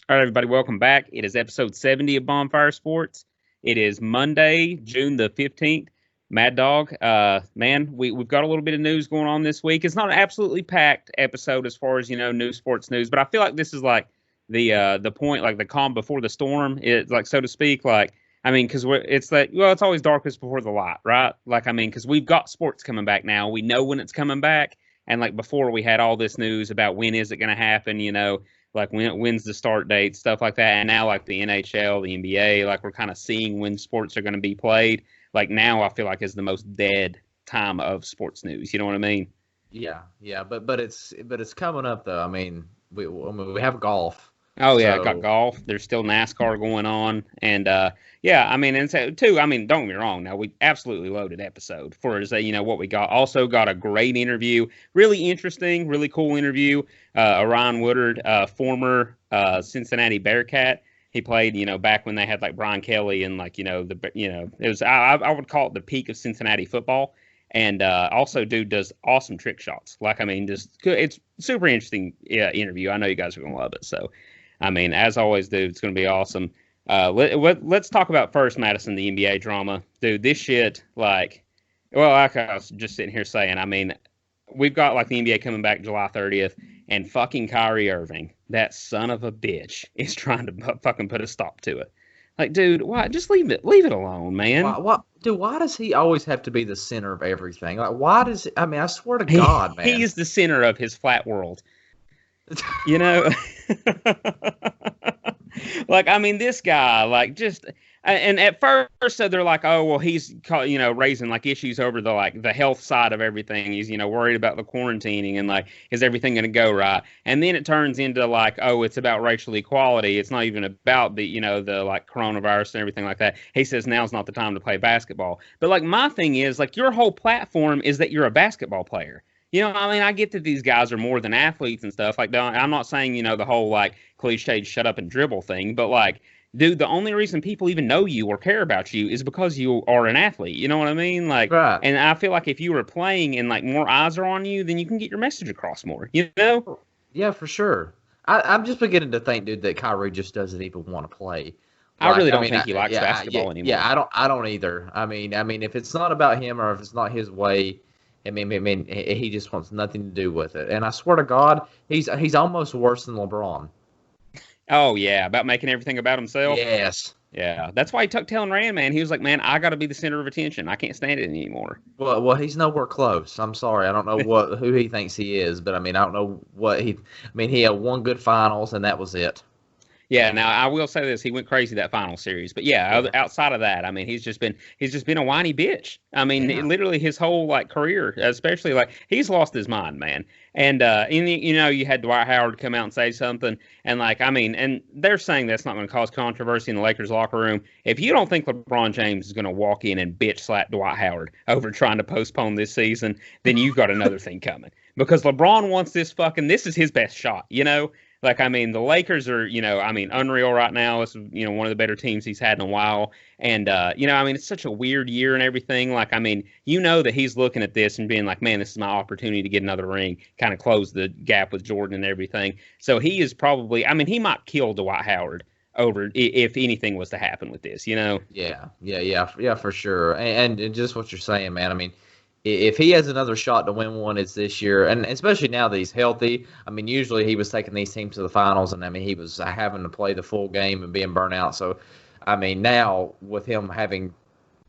All right, everybody, welcome back. It is episode 70 of Bonfire Sports. It is Monday, June the 15th. Mad Dog, man, we've got a little bit of news going on this week. It's not an absolutely packed episode as far as, new sports news, but I feel like this is like the point, like the calm before the storm, like, so to speak. Like, I mean, because it's like, well, it's always darkest before the light, right? Like, I mean, because we've got sports coming back now. We know when it's coming back. And like before, we had all this news about when is it going to happen, like when's the start date, stuff like that. And now like the NHL, the NBA, like we're kind of seeing when sports are going to be played. Like now I feel like is the most dead time of sports news. You know what I mean? Yeah, but it's coming up though. I mean we have golf, Oh yeah, got so golf. There's still NASCAR going on, and yeah, I mean, and so too. I mean, don't get me wrong. Now we absolutely loaded episode for as what we got. Also got a great interview, really interesting, really cool interview. Orion Woodard, former Cincinnati Bearcat. He played, back when they had like Brian Kelly and like it was I would call it the peak of Cincinnati football. And also, dude does awesome trick shots. Like, I mean, just it's super interesting interview. I know you guys are gonna love it. So I mean, as always, dude, it's going to be awesome. Let's talk about first, Madison, the NBA drama. Dude, this shit, like, well, like I was just sitting here saying, I mean, we've got, like, the NBA coming back July 30th, and fucking Kyrie Irving, that son of a bitch, is trying to fucking put a stop to it. Like, dude, why? Just leave it alone, man. why does he always have to be the center of everything? Like, why does I mean, I swear to He, God, he man. is the center of his flat world. You know, like I mean, this guy, like just, and at first so they're like, oh well, he's raising like issues over the health side of everything. He's worried about the quarantining and like is everything going to go right? And then it turns into like, oh, it's about racial equality. It's not even about the like coronavirus and everything like that. He says now's not the time to play basketball. But like my thing is like your whole platform is that you're a basketball player. I mean, I get that these guys are more than athletes and stuff. Like, I'm not saying, the whole like cliched shut up and dribble thing, but like, dude, the only reason people even know you or care about you is because you are an athlete. You know what I mean? Like, Right. and I feel like if you were playing and like more eyes are on you, then you can get your message across more, you know? Yeah, for sure. I'm just beginning to think, dude, that Kyrie just doesn't even want to play. I really Like, I don't mean, think he likes yeah, basketball yeah. anymore. I don't either. I mean, if it's not about him or if it's not his way, I mean, he just wants nothing to do with it. And I swear to God, he's almost worse than LeBron. Oh, yeah, about making everything about himself. Yes. Yeah, that's why he tucked tail and ran, man. He was like, man, I got to be the center of attention. I can't stand it anymore. Well, he's nowhere close. I'm sorry. I don't know who he thinks he is, but I mean, I don't know what he. I mean, he had one good finals, and that was it. Yeah, now I will say this: he went crazy that final series, but yeah, Yeah. outside of that, I mean, he's just been a whiny bitch. I mean, Yeah. literally his whole like career, especially like he's lost his mind, man. And you had Dwight Howard come out and say something, and like I mean, and they're saying that's not going to cause controversy in the Lakers locker room. If you don't think LeBron James is going to walk in and bitch slap Dwight Howard over trying to postpone this season, then you've got another thing coming because LeBron wants this is his best shot. Like, I mean, the Lakers are, I mean, unreal right now. It's, one of the better teams he's had in a while. And, I mean, it's such a weird year and everything. Like, I mean, that he's looking at this and being like, man, this is my opportunity to get another ring, kind of close the gap with Jordan and everything. So he is probably, I mean, he might kill Dwight Howard over if anything was to happen with this. Yeah, for sure. And just what you're saying, man. I mean, if he has another shot to win one, it's this year, and especially now that he's healthy. I mean, usually he was taking these teams to the finals, and I mean, he was having to play the full game and being burnt out. So, I mean, now with him having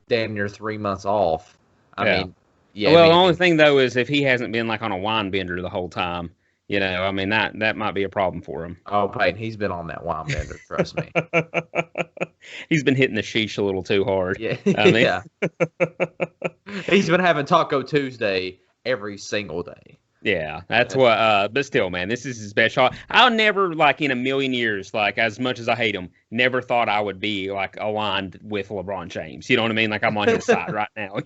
damn near 3 months off, I Yeah. mean, yeah, Well, the only thing though is if he hasn't been like on a wine bender the whole time, I mean that might be a problem for him. oh, Peyton, he's been on that wine bender, trust me. He's been hitting the sheesh a little too hard. Yeah, I mean, yeah. He's been having Taco Tuesday every single day. yeah, that's what. But still, man, this is his best shot. I'll never, like, in a million years, like, as much as I hate him, never thought I would be like aligned with LeBron James. You know what I mean? Like, I'm on his side right now.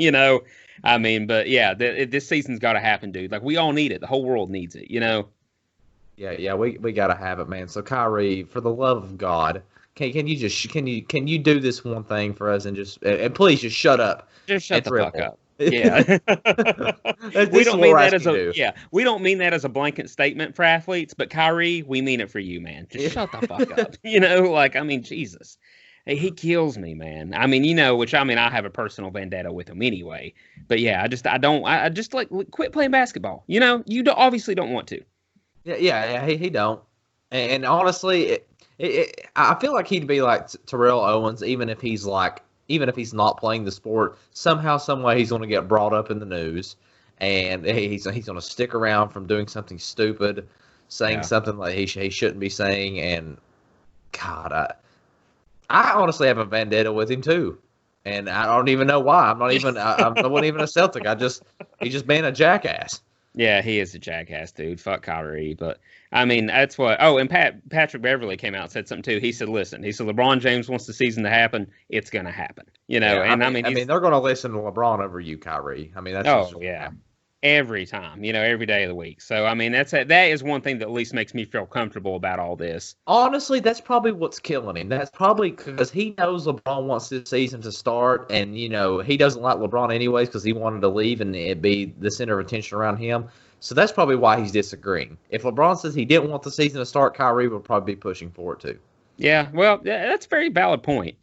I mean, but yeah, this season's got to happen, dude. Like, we all need it. The whole world needs it. Yeah, we gotta have it, man. So Kyrie, for the love of God, can you do this one thing for us and please just shut up Just shut and the fuck dribble. up. Yeah. We This is don't what mean we're that as asking a you to we don't mean that as a blanket statement for athletes, but Kyrie, we mean it for you, man. Just do. shut the fuck up. Like I mean, Jesus. He kills me, man. I mean, which I mean, I have a personal vendetta with him anyway. But yeah, I just like quit playing basketball. Obviously don't want to. Yeah, he don't. And honestly, I feel like he'd be like Terrell Owens, even if he's not playing the sport. Somehow, some way, he's going to get brought up in the news, and he's going to stick around from doing something stupid, saying Yeah. something like he shouldn't be saying. And God, I honestly have a vendetta with him too, and I don't even know why. I wasn't even a Celtic. He's just being a jackass. Yeah, he is a jackass, dude. Fuck Kyrie. But I mean, that's what. Oh, and Patrick Beverly came out and said something too. He said, "Listen," he said, "LeBron James wants the season to happen. It's gonna happen." Yeah, And I mean, they're going to listen to LeBron over you, Kyrie. I mean, that's oh just yeah, every time, every day of the week. So I mean, that is one thing that at least makes me feel comfortable about all this. honestly, that's probably what's killing him. That's probably because he knows LeBron wants this season to start, and he doesn't like LeBron anyways because he wanted to leave and it be the center of attention around him. So that's probably why he's disagreeing. If LeBron says he didn't want the season to start, Kyrie would probably be pushing for it too. Yeah, well, that's a very valid point.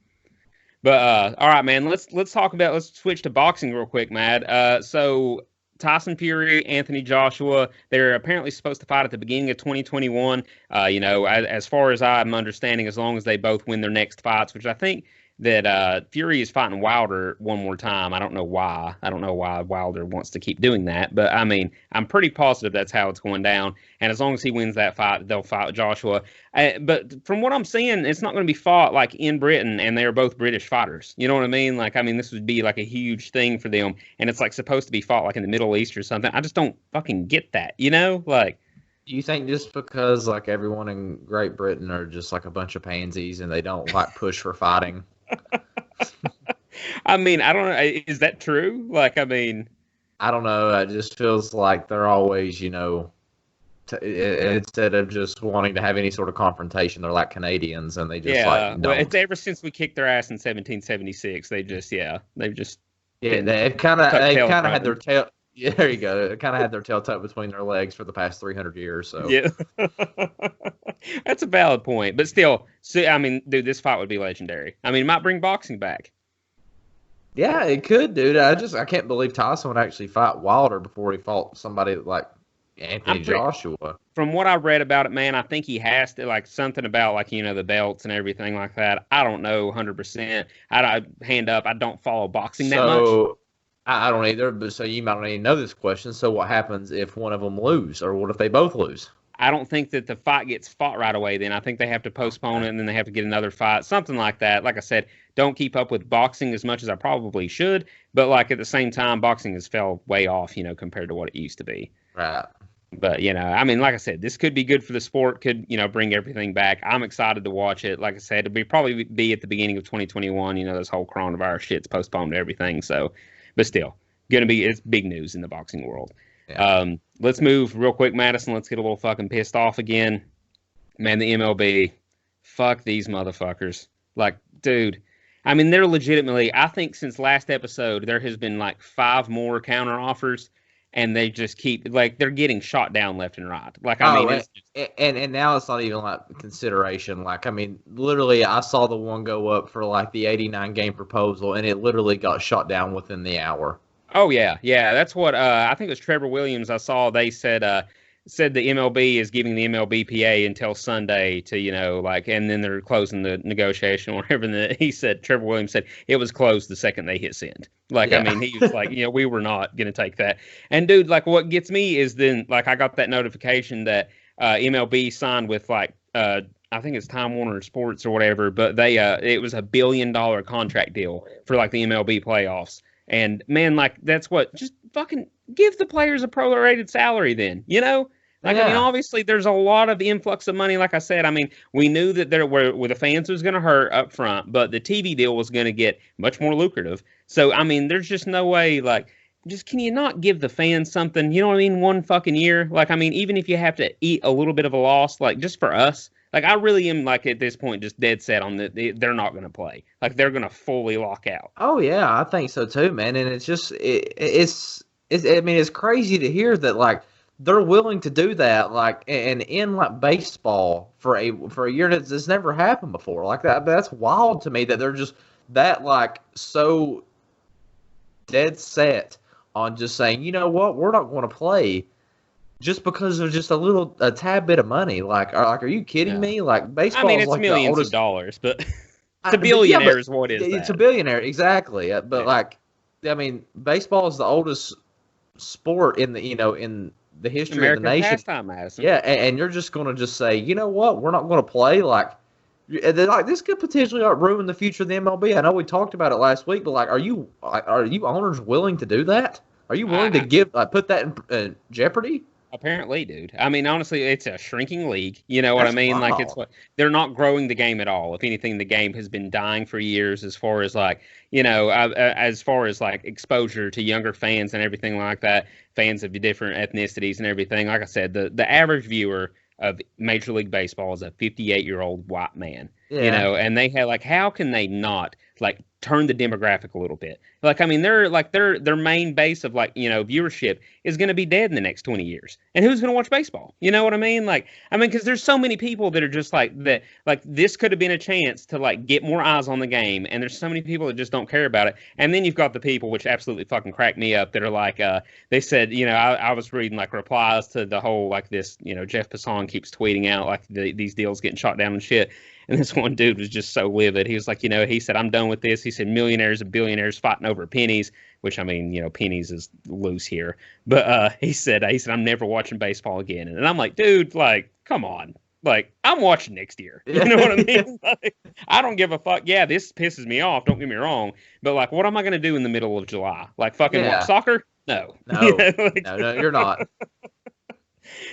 But all right, man. Let's switch to boxing real quick, Matt. So Tyson Fury, Anthony Joshua, they're apparently supposed to fight at the beginning of 2021. As far as I'm understanding, as long as they both win their next fights, which I think that Fury is fighting Wilder one more time. I don't know why. I don't know why Wilder wants to keep doing that, but I mean, I'm pretty positive that's how it's going down. And as long as he wins that fight, they'll fight Joshua. But from what I'm seeing, it's not going to be fought like in Britain, and they are both British fighters. You know what I mean? Like, I mean, this would be like a huge thing for them, and it's like supposed to be fought like in the Middle East or something. I just don't fucking get that. Like. Do you think just because like everyone in Great Britain are just like a bunch of pansies and they don't like push for fighting? I mean, I don't know. Is that true? Like, I mean, I don't know. It just feels like they're always, instead of just wanting to have any sort of confrontation, they're like Canadians and they just yeah. Well, it's don't. ever since we kicked their ass in 1776, they've just Yeah, they've kind of had their tail. Yeah, there you go. They kind of had their tail tucked between their legs for the past 300 years. So yeah. That's a valid point, but still, I mean, dude, this fight would be legendary. I mean, it might bring boxing back. yeah, it could, dude. I can't believe Tyson would actually fight Wilder before he fought somebody like Anthony Joshua. From what I read about it, man, I think he has to, like, something about, like, the belts and everything like that. I don't know 100%. Hand up, I don't follow boxing that much. I don't either, but so you might not even know this question. So what happens if one of them lose, or what if they both lose? I don't think that the fight gets fought right away. Then I think they have to postpone it, and then they have to get another fight, something like that. Like I said, don't keep up with boxing as much as I probably should, but like at the same time, boxing has fell way off, compared to what it used to be. Right. But I mean, like I said, this could be good for the sport. Could bring everything back. I'm excited to watch it. Like I said, it'll probably be at the beginning of 2021. This whole coronavirus shit's postponed to everything. So, but still, it's big news in the boxing world. Yeah. Let's move real quick, Madison. Let's get a little fucking pissed off again. Man, the MLB, fuck these motherfuckers. Like, dude, I mean, they're legitimately, I think since last episode, there has been like 5 more counter offers, and they just keep, like, they're getting shot down left and right. Like, I mean, and now it's not even like consideration. Like, I mean, literally, I saw the one go up for like the 89 game proposal, and it literally got shot down within the hour. Oh yeah. That's what I think it was Trevor Williams. I saw they said the MLB is giving the MLBPA until Sunday to and then they're closing the negotiation or whatever. And he said Trevor Williams said it was closed the second they hit send. Like yeah. I mean he was like we were not going to take that. And dude, like what gets me is then like I got that notification that MLB signed with like I think it's Time Warner Sports or whatever, but they it was $1 billion contract deal for like the MLB playoffs. And man, like that's what just fucking give the players a prorated salary then, Like yeah. I mean, obviously there's a lot of influx of money. Like I said, I mean, we knew that there were the fans was going to hurt up front, but the TV deal was going to get much more lucrative. So I mean, there's just no way. Like, just can you not give the fans something? You know what I mean? One fucking year. Like I mean, even if you have to eat a little bit of a loss, like just for us. Like I really am like at this point just dead set on they're not going to play. Like they're going to fully lock out. Oh yeah, I think so too, man. And it's just it's I mean it's crazy to hear that like they're willing to do that like and in like baseball for a year that's never happened before. Like that's wild to me that they're just that like so dead set on just saying, you know what, we're not going to play just because of just a tad bit of money. Are you kidding me? Like I baseball mean, is it's like the millions of oldest. dollars, but it's a But yeah, billionaire but is what is it's a that? billionaire exactly. But Yeah. like, I mean, baseball is the oldest sport in in the history of the American nation. pastime, Madison. Yeah, and you're just going to just say, you know what, we're not going to play. Like this could potentially ruin the future of the MLB. I know we talked about it last week, but like, are you owners willing to do that? Are you willing to put that in jeopardy? Apparently, dude. I mean, honestly, it's a shrinking league. You know what I That's mean? Like, it's wild. what they're not growing the game at all. If anything, the game has been dying for years as far as like, as far as like exposure to younger fans and everything like that, fans of different ethnicities and everything. Like I said, the average viewer of Major League Baseball is a 58-year-old white man, Yeah. and they have like, how can they not like turn the demographic a little bit? Like, I mean, they're like their main base of like, viewership is going to be dead in the next 20 years. And who's going to watch baseball? You know what I mean? Like, I mean, because there's so many people that are just like that, like this could have been a chance to like get more eyes on the game. And there's so many people that just don't care about it. And then you've got the people, which absolutely fucking crack me up, that are like, they said, I was reading like replies to the whole, like this, Jeff Passan keeps tweeting out like these deals getting shot down and shit. And this one dude was just so livid. He was like, he said, I'm done with this. He said, millionaires and billionaires fighting over pennies, which I mean, pennies is loose here. But he said, I'm never watching baseball again. And I'm like, dude, like, come on. Like, I'm watching next year. You know what I mean? Like, I don't give a fuck. Yeah, this pisses me off. Don't get me wrong. But like, what am I going to do in the middle of July? Like fucking watch soccer? No. No. Like, No, you're not.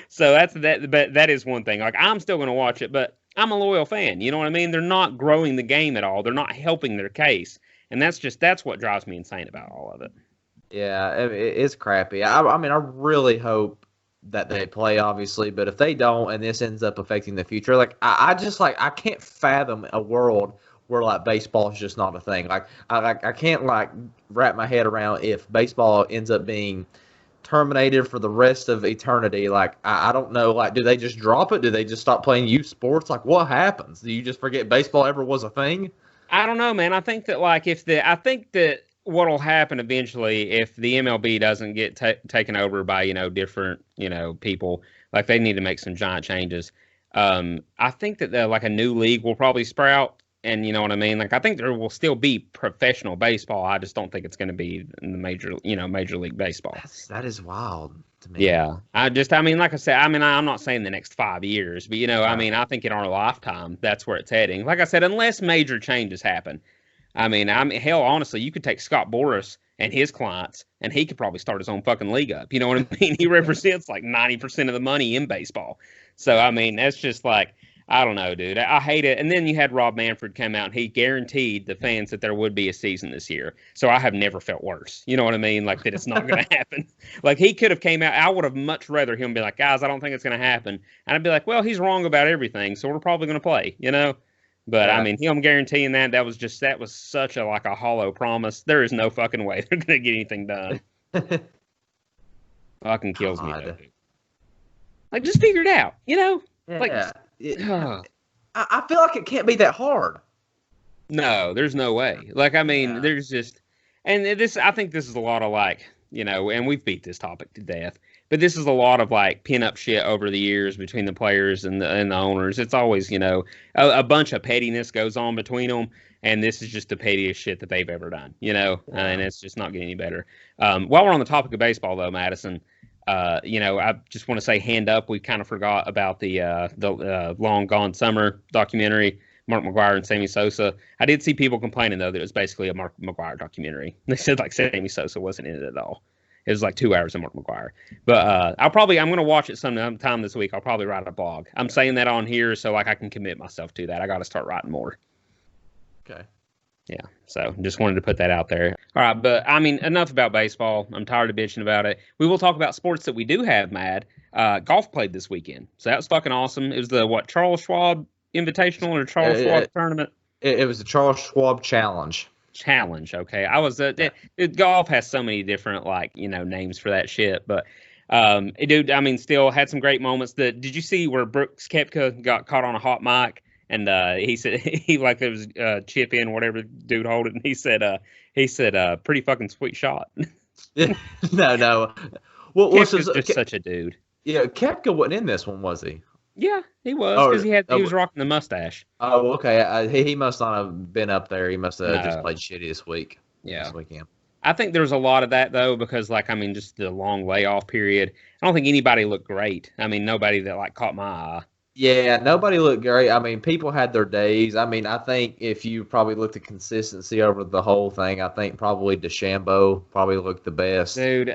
So that's that. But that is one thing. Like, I'm still going to watch it, but I'm a loyal fan. You know what I mean? They're not growing the game at all. They're not helping their case. And that's what drives me insane about all of it. Yeah, it's crappy. I mean, I really hope that they play, obviously, but if they don't and this ends up affecting the future, like I just like I can't fathom a world where like baseball is just not a thing. Like I can't like wrap my head around if baseball ends up being terminated for the rest of eternity. Like I don't know. Like, do they just drop it? Do they just stop playing youth sports? Like, what happens? Do you just forget baseball ever was a thing? I don't know, man. I think that like I think that what'll happen eventually if the MLB doesn't get taken over by different people, like they need to make some giant changes. I think that like a new league will probably sprout, and you know what I mean. Like I think there will still be professional baseball. I just don't think it's going to be in the Major League Baseball. That is wild to me. Yeah, I mean, like I said, I mean, I'm not saying the next 5 years, but I mean, I think in our lifetime, that's where it's heading. Like I said, unless major changes happen. I mean, hell, honestly, you could take Scott Boras and his clients, and he could probably start his own fucking league up. You know what I mean? He represents like 90% of the money in baseball. So, I mean, that's just like, I don't know, dude. I hate it. And then you had Rob Manfred come out, and he guaranteed the fans that there would be a season this year. So I have never felt worse. You know what I mean? Like that it's not going to happen. Like he could have came out. I would have much rather him be like, guys, I don't think it's going to happen. And I'd be like, well, he's wrong about everything, so we're probably going to play, But I mean, him guaranteeing that was such a like a hollow promise. There is no fucking way they're going to get anything done. Fucking kills me, though, dude. Like, just figure it out, Like, I feel like it can't be that hard. No, there's no way. Like, I mean, there's just, and this, I think this is a lot of like, and we've beat this topic to death, but this is a lot of like pin-up shit over the years between the players and the owners. It's always, a bunch of pettiness goes on between them, and this is just the pettiest shit that they've ever done, and it's just not getting any better. While we're on the topic of baseball, though, Madison, I just want to say, hand up, we kind of forgot about the Long Gone Summer documentary, Mark McGwire and Sammy Sosa. I did see people complaining, though, that it was basically a Mark McGwire documentary. They said, like, Sammy Sosa wasn't in it at all. It was like 2 hours of Mark McGwire. But I'm going to watch it sometime this week. I'll probably write a blog. I'm saying that on here so, like, I can commit myself to that. I got to start writing more. Okay. Yeah, so just wanted to put that out there. All right, but I mean, enough about baseball. I'm tired of bitching about it. We will talk about sports that we do have, Mad. Golf played this weekend, so that was fucking awesome. It was the Charles Schwab Invitational or Charles Schwab Tournament. It was the Charles Schwab Challenge. Challenge, okay. I was golf has so many different names for that shit, but dude, I mean, still had some great moments. Did you see where Brooks Koepka got caught on a hot mic? And he said there was chip in whatever dude hold it, and he said pretty fucking sweet shot. No. Well, Koepka's just such a dude. Yeah, Koepka wasn't in this one, was he? Yeah, he was because he was rocking the mustache. Oh, okay. He must not have been up there. He must have just played shitty this week. Yeah, this weekend. I think there's a lot of that though because just the long layoff period. I don't think anybody looked great. I mean, nobody that caught my eye. Yeah, nobody looked great. I mean, people had their days. I mean, I think if you probably looked at consistency over the whole thing, I think probably DeChambeau probably looked the best. Dude,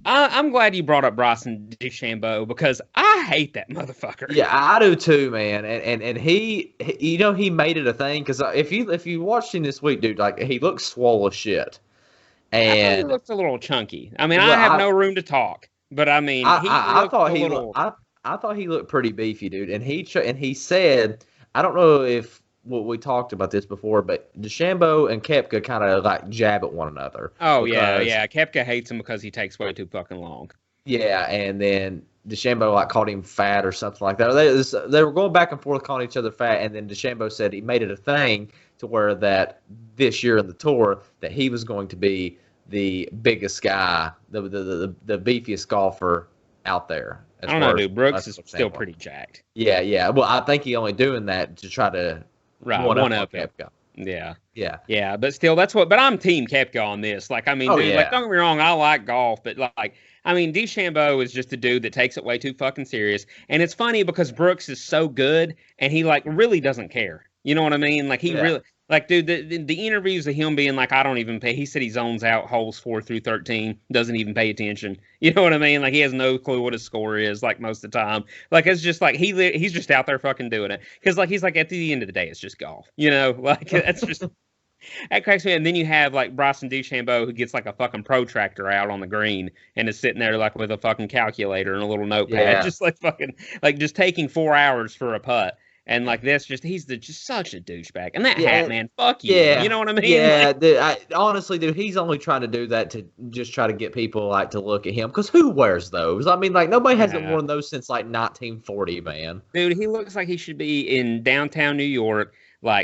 I'm glad you brought up Bryson DeChambeau because I hate that motherfucker. Yeah, I do too, man. And he he made it a thing because if you watched him this week, dude, he looks swole as shit. And he looks a little chunky. I mean, I have no room to talk, but I mean, I thought he looked pretty beefy, dude. And he said, I don't know if we talked about this before, but DeChambeau and Koepka kind of jab at one another. Oh yeah. Koepka hates him because he takes way too fucking long. Yeah, and then DeChambeau called him fat or something like that. They were going back and forth calling each other fat, and then DeChambeau said he made it a thing to where that this year in the tour that he was going to be the biggest guy, the beefiest golfer out there. I don't know, dude. Brooks is still pretty jacked. Yeah. Well, I think he's only doing that to try to one up Koepka. Yeah. But still, but I'm Team Koepka on this. Don't get me wrong, I like golf, but DeChambeau is just a dude that takes it way too fucking serious. And it's funny because Brooks is so good, and he really doesn't care. You know what I mean? Really. Dude, the interviews of him being I don't even pay. He said he zones out holes 4 through 13, doesn't even pay attention. You know what I mean? He has no clue what his score is. Most of the time, it's just he's just out there fucking doing it because he's at the end of the day, it's just golf. You know, that's just that cracks me. And then you have Bryson DeChambeau who gets a fucking protractor out on the green and is sitting there with a fucking calculator and a little notepad, just just taking 4 hours for a putt. And he's just such a douchebag. And that hat, man, fuck you. Yeah, you know what I mean? Yeah, honestly, dude, he's only trying to do that to just try to get people to look at him. Because who wears those? I mean, nobody hasn't worn those since 1940, man. Dude, he looks like he should be in downtown New York,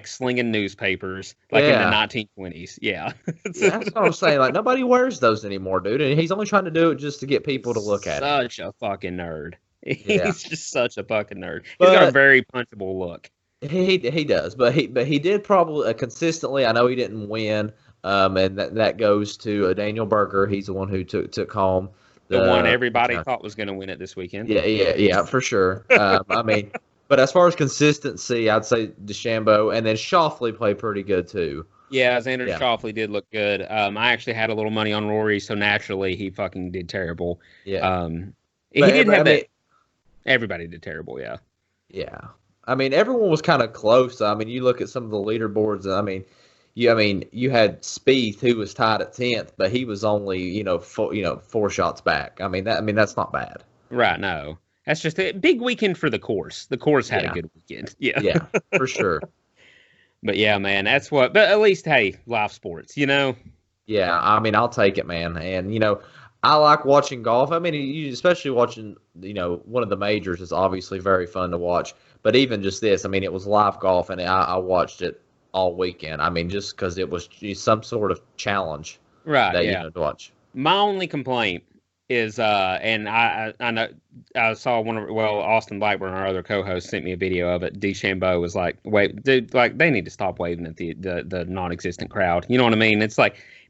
slinging newspapers, in the 1920s. Yeah. Yeah, that's what I'm saying. Nobody wears those anymore, dude. And he's only trying to do it just to get people to look at him. Such a fucking nerd. He's just such a fucking nerd. He's got a very punchable look. He does, but he did probably consistently. I know he didn't win, and that goes to Daniel Berger. He's the one who took home the one everybody thought was going to win it this weekend. Yeah, for sure. I mean, but as far as consistency, I'd say DeChambeau, and then Schauffele played pretty good too. Yeah, Xander Schauffele did look good. I actually had a little money on Rory, so naturally he fucking did terrible. Yeah, he did have that. Everybody did terrible, yeah. Yeah. I mean, everyone was kind of close. I mean, you look at some of the leaderboards, you had Spieth who was tied at 10th, but he was only, 4 shots back. That's not bad. Right, no. That's just a big weekend for the course. The course had a good weekend. Yeah. Yeah, for sure. But yeah, man, but at least, hey, live sports, Yeah, I'll take it, man. And, I like watching golf. Especially watching, one of the majors is obviously very fun to watch. But even just this, it was live golf, and I watched it all weekend. Just because it was some sort of challenge to watch. My only complaint is, and I know I saw Austin Blackburn, our other co-host, sent me a video of it. DeChambeau was wait, dude, they need to stop waving at the non-existent crowd. You know what I mean? It's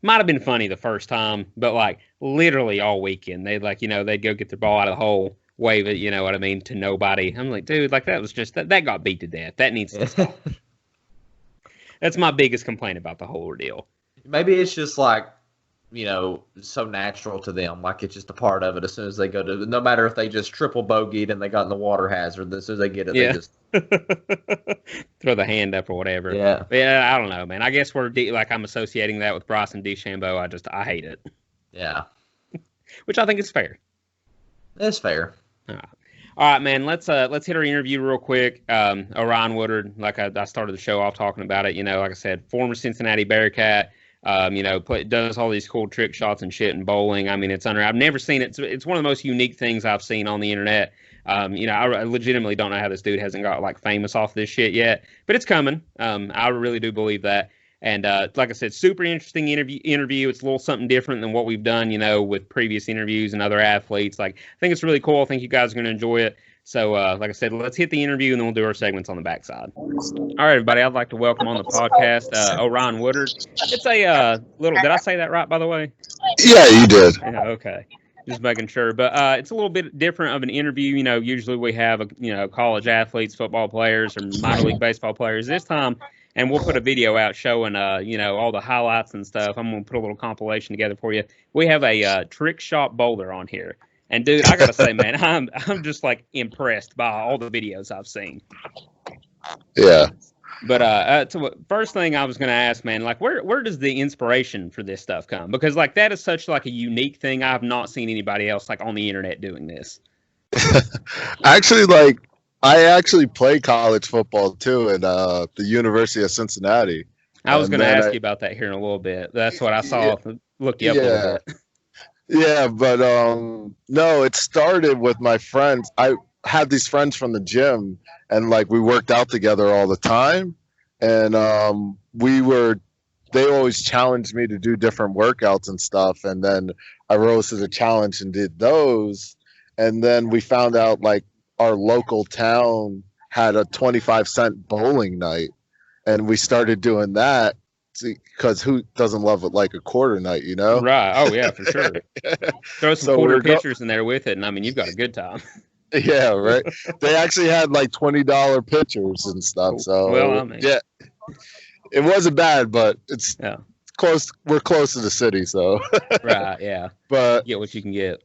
might have been funny the first time, but literally all weekend they'd they'd go get their ball out of the hole, wave it, you know what I mean, to nobody. I'm dude, that was just that got beat to death. That needs to stop. That's my biggest complaint about the whole ordeal. Maybe it's just so natural to them, it's just a part of it. As soon as they go to, no matter if they just triple bogeyed and they got in the water hazard, as soon as they get it, Throw the hand up or whatever. Yeah. But yeah, I don't know, man. I guess like I'm associating that with Bryson DeChambeau. I hate it. Yeah. Which I think is fair. That's fair. All right, man. Let's hit our interview real quick. Orion Woodard, like I started the show off talking about it. Like I said, former Cincinnati Bearcat. Does all these cool trick shots and shit in bowling. I mean, it's unreal. I've never seen it. It's one of the most unique things I've seen on the internet. I legitimately don't know how this dude hasn't got like famous off this shit yet, but it's coming. I really do believe that. And like I said, super interesting interview. It's a little something different than what we've done, with previous interviews and other athletes. Like, I think it's really cool. I think you guys are going to enjoy it. So, like I said, let's hit the interview and then we'll do our segments on the backside. All right, everybody. I'd like to welcome on the podcast Orion Woodard. It's a little. Did I say that right, by the way? Yeah, you did. Yeah, okay. Just making sure. But it's a little bit different of an interview. Usually we have, college athletes, football players, or minor league baseball players. This time, and we'll put a video out showing, all the highlights and stuff. I'm going to put a little compilation together for you. We have a trick shot bowler on here. And, dude, I got to say, man, I'm just, like, impressed by all the videos I've seen. Yeah. But first thing I was going to ask, man, like, where does the inspiration for this stuff come? Because, like, that is such, like, a unique thing. I have not seen anybody else, like, on the internet doing this. Actually, like, I actually play college football, too, at the University of Cincinnati. I was going to ask you about that here in a little bit. That's what I saw. Yeah. Looked you up a little bit. Yeah, but no, it started with my friends. I had these friends from the gym, and like we worked out together all the time, and they always challenged me to do different workouts and stuff, and then I rose to the challenge and did those, and then we found out like our local town had a 25-cent bowling night, and we started doing that. Because who doesn't love it like a quarter night, Right. Oh, yeah, for sure. Throw some quarter pitchers in there with it, and I mean, you've got a good time. Yeah, right. They actually had like $20 pitchers and stuff. So, well, I mean, yeah, it wasn't bad, but it's close. We're close to the city, so. Right, yeah. But get what you can get.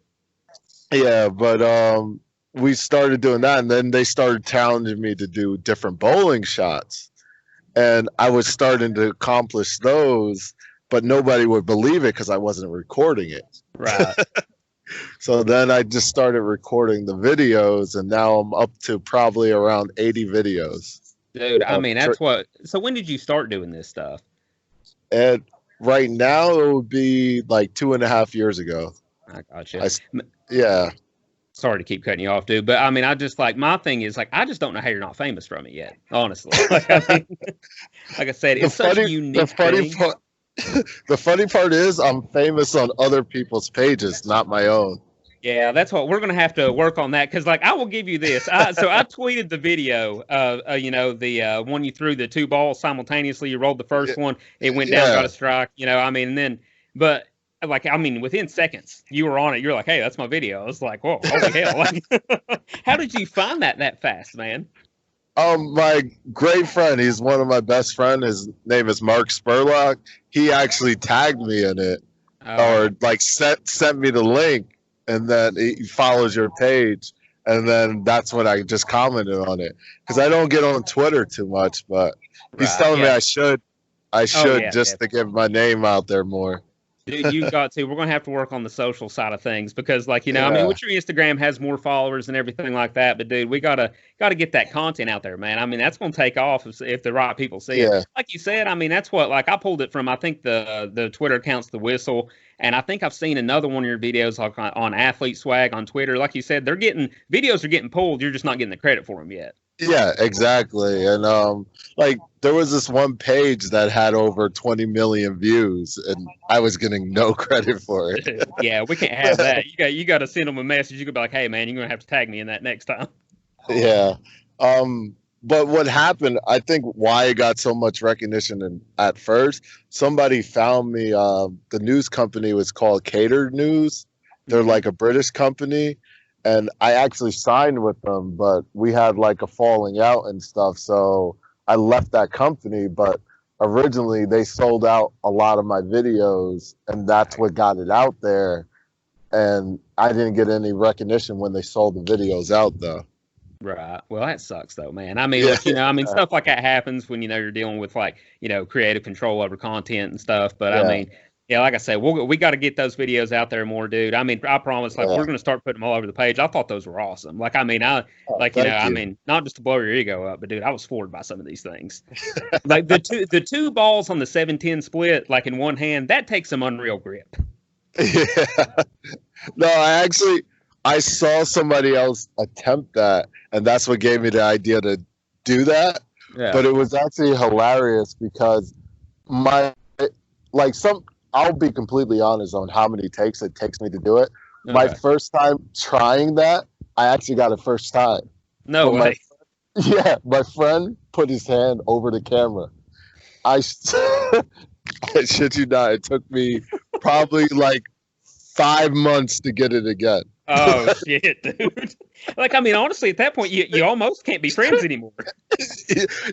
Yeah, but we started doing that, and then they started challenging me to do different bowling shots. And I was starting to accomplish those, but nobody would believe it because I wasn't recording it. Right. So then I just started recording the videos, and now I'm up to probably around 80 videos. Dude, I mean, that's what. So when did you start doing this stuff? And right now, it would be like 2.5 years ago. I gotcha. Yeah. Sorry to keep cutting you off, dude, but I mean, I just like my thing is like I just don't know how you're not famous from it yet, honestly. Like I said, it's such a unique thing. The funny part is I'm famous on other people's pages, not my own. Yeah, that's what we're gonna have to work on that because, like, I will give you this. So I tweeted the video, the one you threw the two balls simultaneously. You rolled the first one, it went down, got a strike. I mean, and then, but. Like, I mean, within seconds, you were on it. You're like, hey, that's my video. I was like, whoa, holy hell. Like, how did you find that fast, man? My great friend, he's one of my best friends. His name is Mark Spurlock. He actually tagged me in it or, like, sent me the link, and then he follows your page. And then that's when I just commented on it. Because I don't get on Twitter too much, but he's telling me I should to get my name out there more. Dude, you've got to. We're going to have to work on the social side of things because, like, I mean, with your Instagram has more followers and everything like that. But, dude, we gotta get that content out there, man. I mean, that's going to take off if the right people see it. Like you said, I mean, that's what, like, I pulled it from, I think, the Twitter account's The Whistle. And I think I've seen another one of your videos like on Athlete Swag on Twitter. Like you said, videos are getting pulled. You're just not getting the credit for them yet. Yeah, exactly. And like there was this one page that had over 20 million views, and I was getting no credit for it. Yeah, we can't have that. You got to send them a message. You could be like, "Hey, man, you're gonna have to tag me in that next time." Yeah. But what happened? I think why it got so much recognition at first, somebody found me. The news company was called Catered News. They're like a British company. And I actually signed with them, but we had like a falling out and stuff. So I left that company, but originally they sold out a lot of my videos, and that's what got it out there. And I didn't get any recognition when they sold the videos out, though. Right. Well, that sucks though, man. I mean, but, I mean, stuff like that happens when, you're dealing with like, creative control over content and stuff. But I mean, yeah, like I said, we got to get those videos out there more, dude. I mean, I promise, like, we're going to start putting them all over the page. I thought those were awesome. Like, I mean, I mean, not just to blow your ego up, but dude, I was floored by some of these things. Like the two balls on the 7-10 split, like in one hand, that takes some unreal grip. Yeah. No, I saw somebody else attempt that, and that's what gave me the idea to do that. Yeah. But it was actually hilarious because I'll be completely honest on how many takes it takes me to do it. Okay. My first time trying that, I actually got it first time. No way. My friend put his hand over the camera. I shit you not, it took me probably like 5 months to get it again. Oh shit, dude! Like, I mean, honestly, at that point, you almost can't be friends anymore.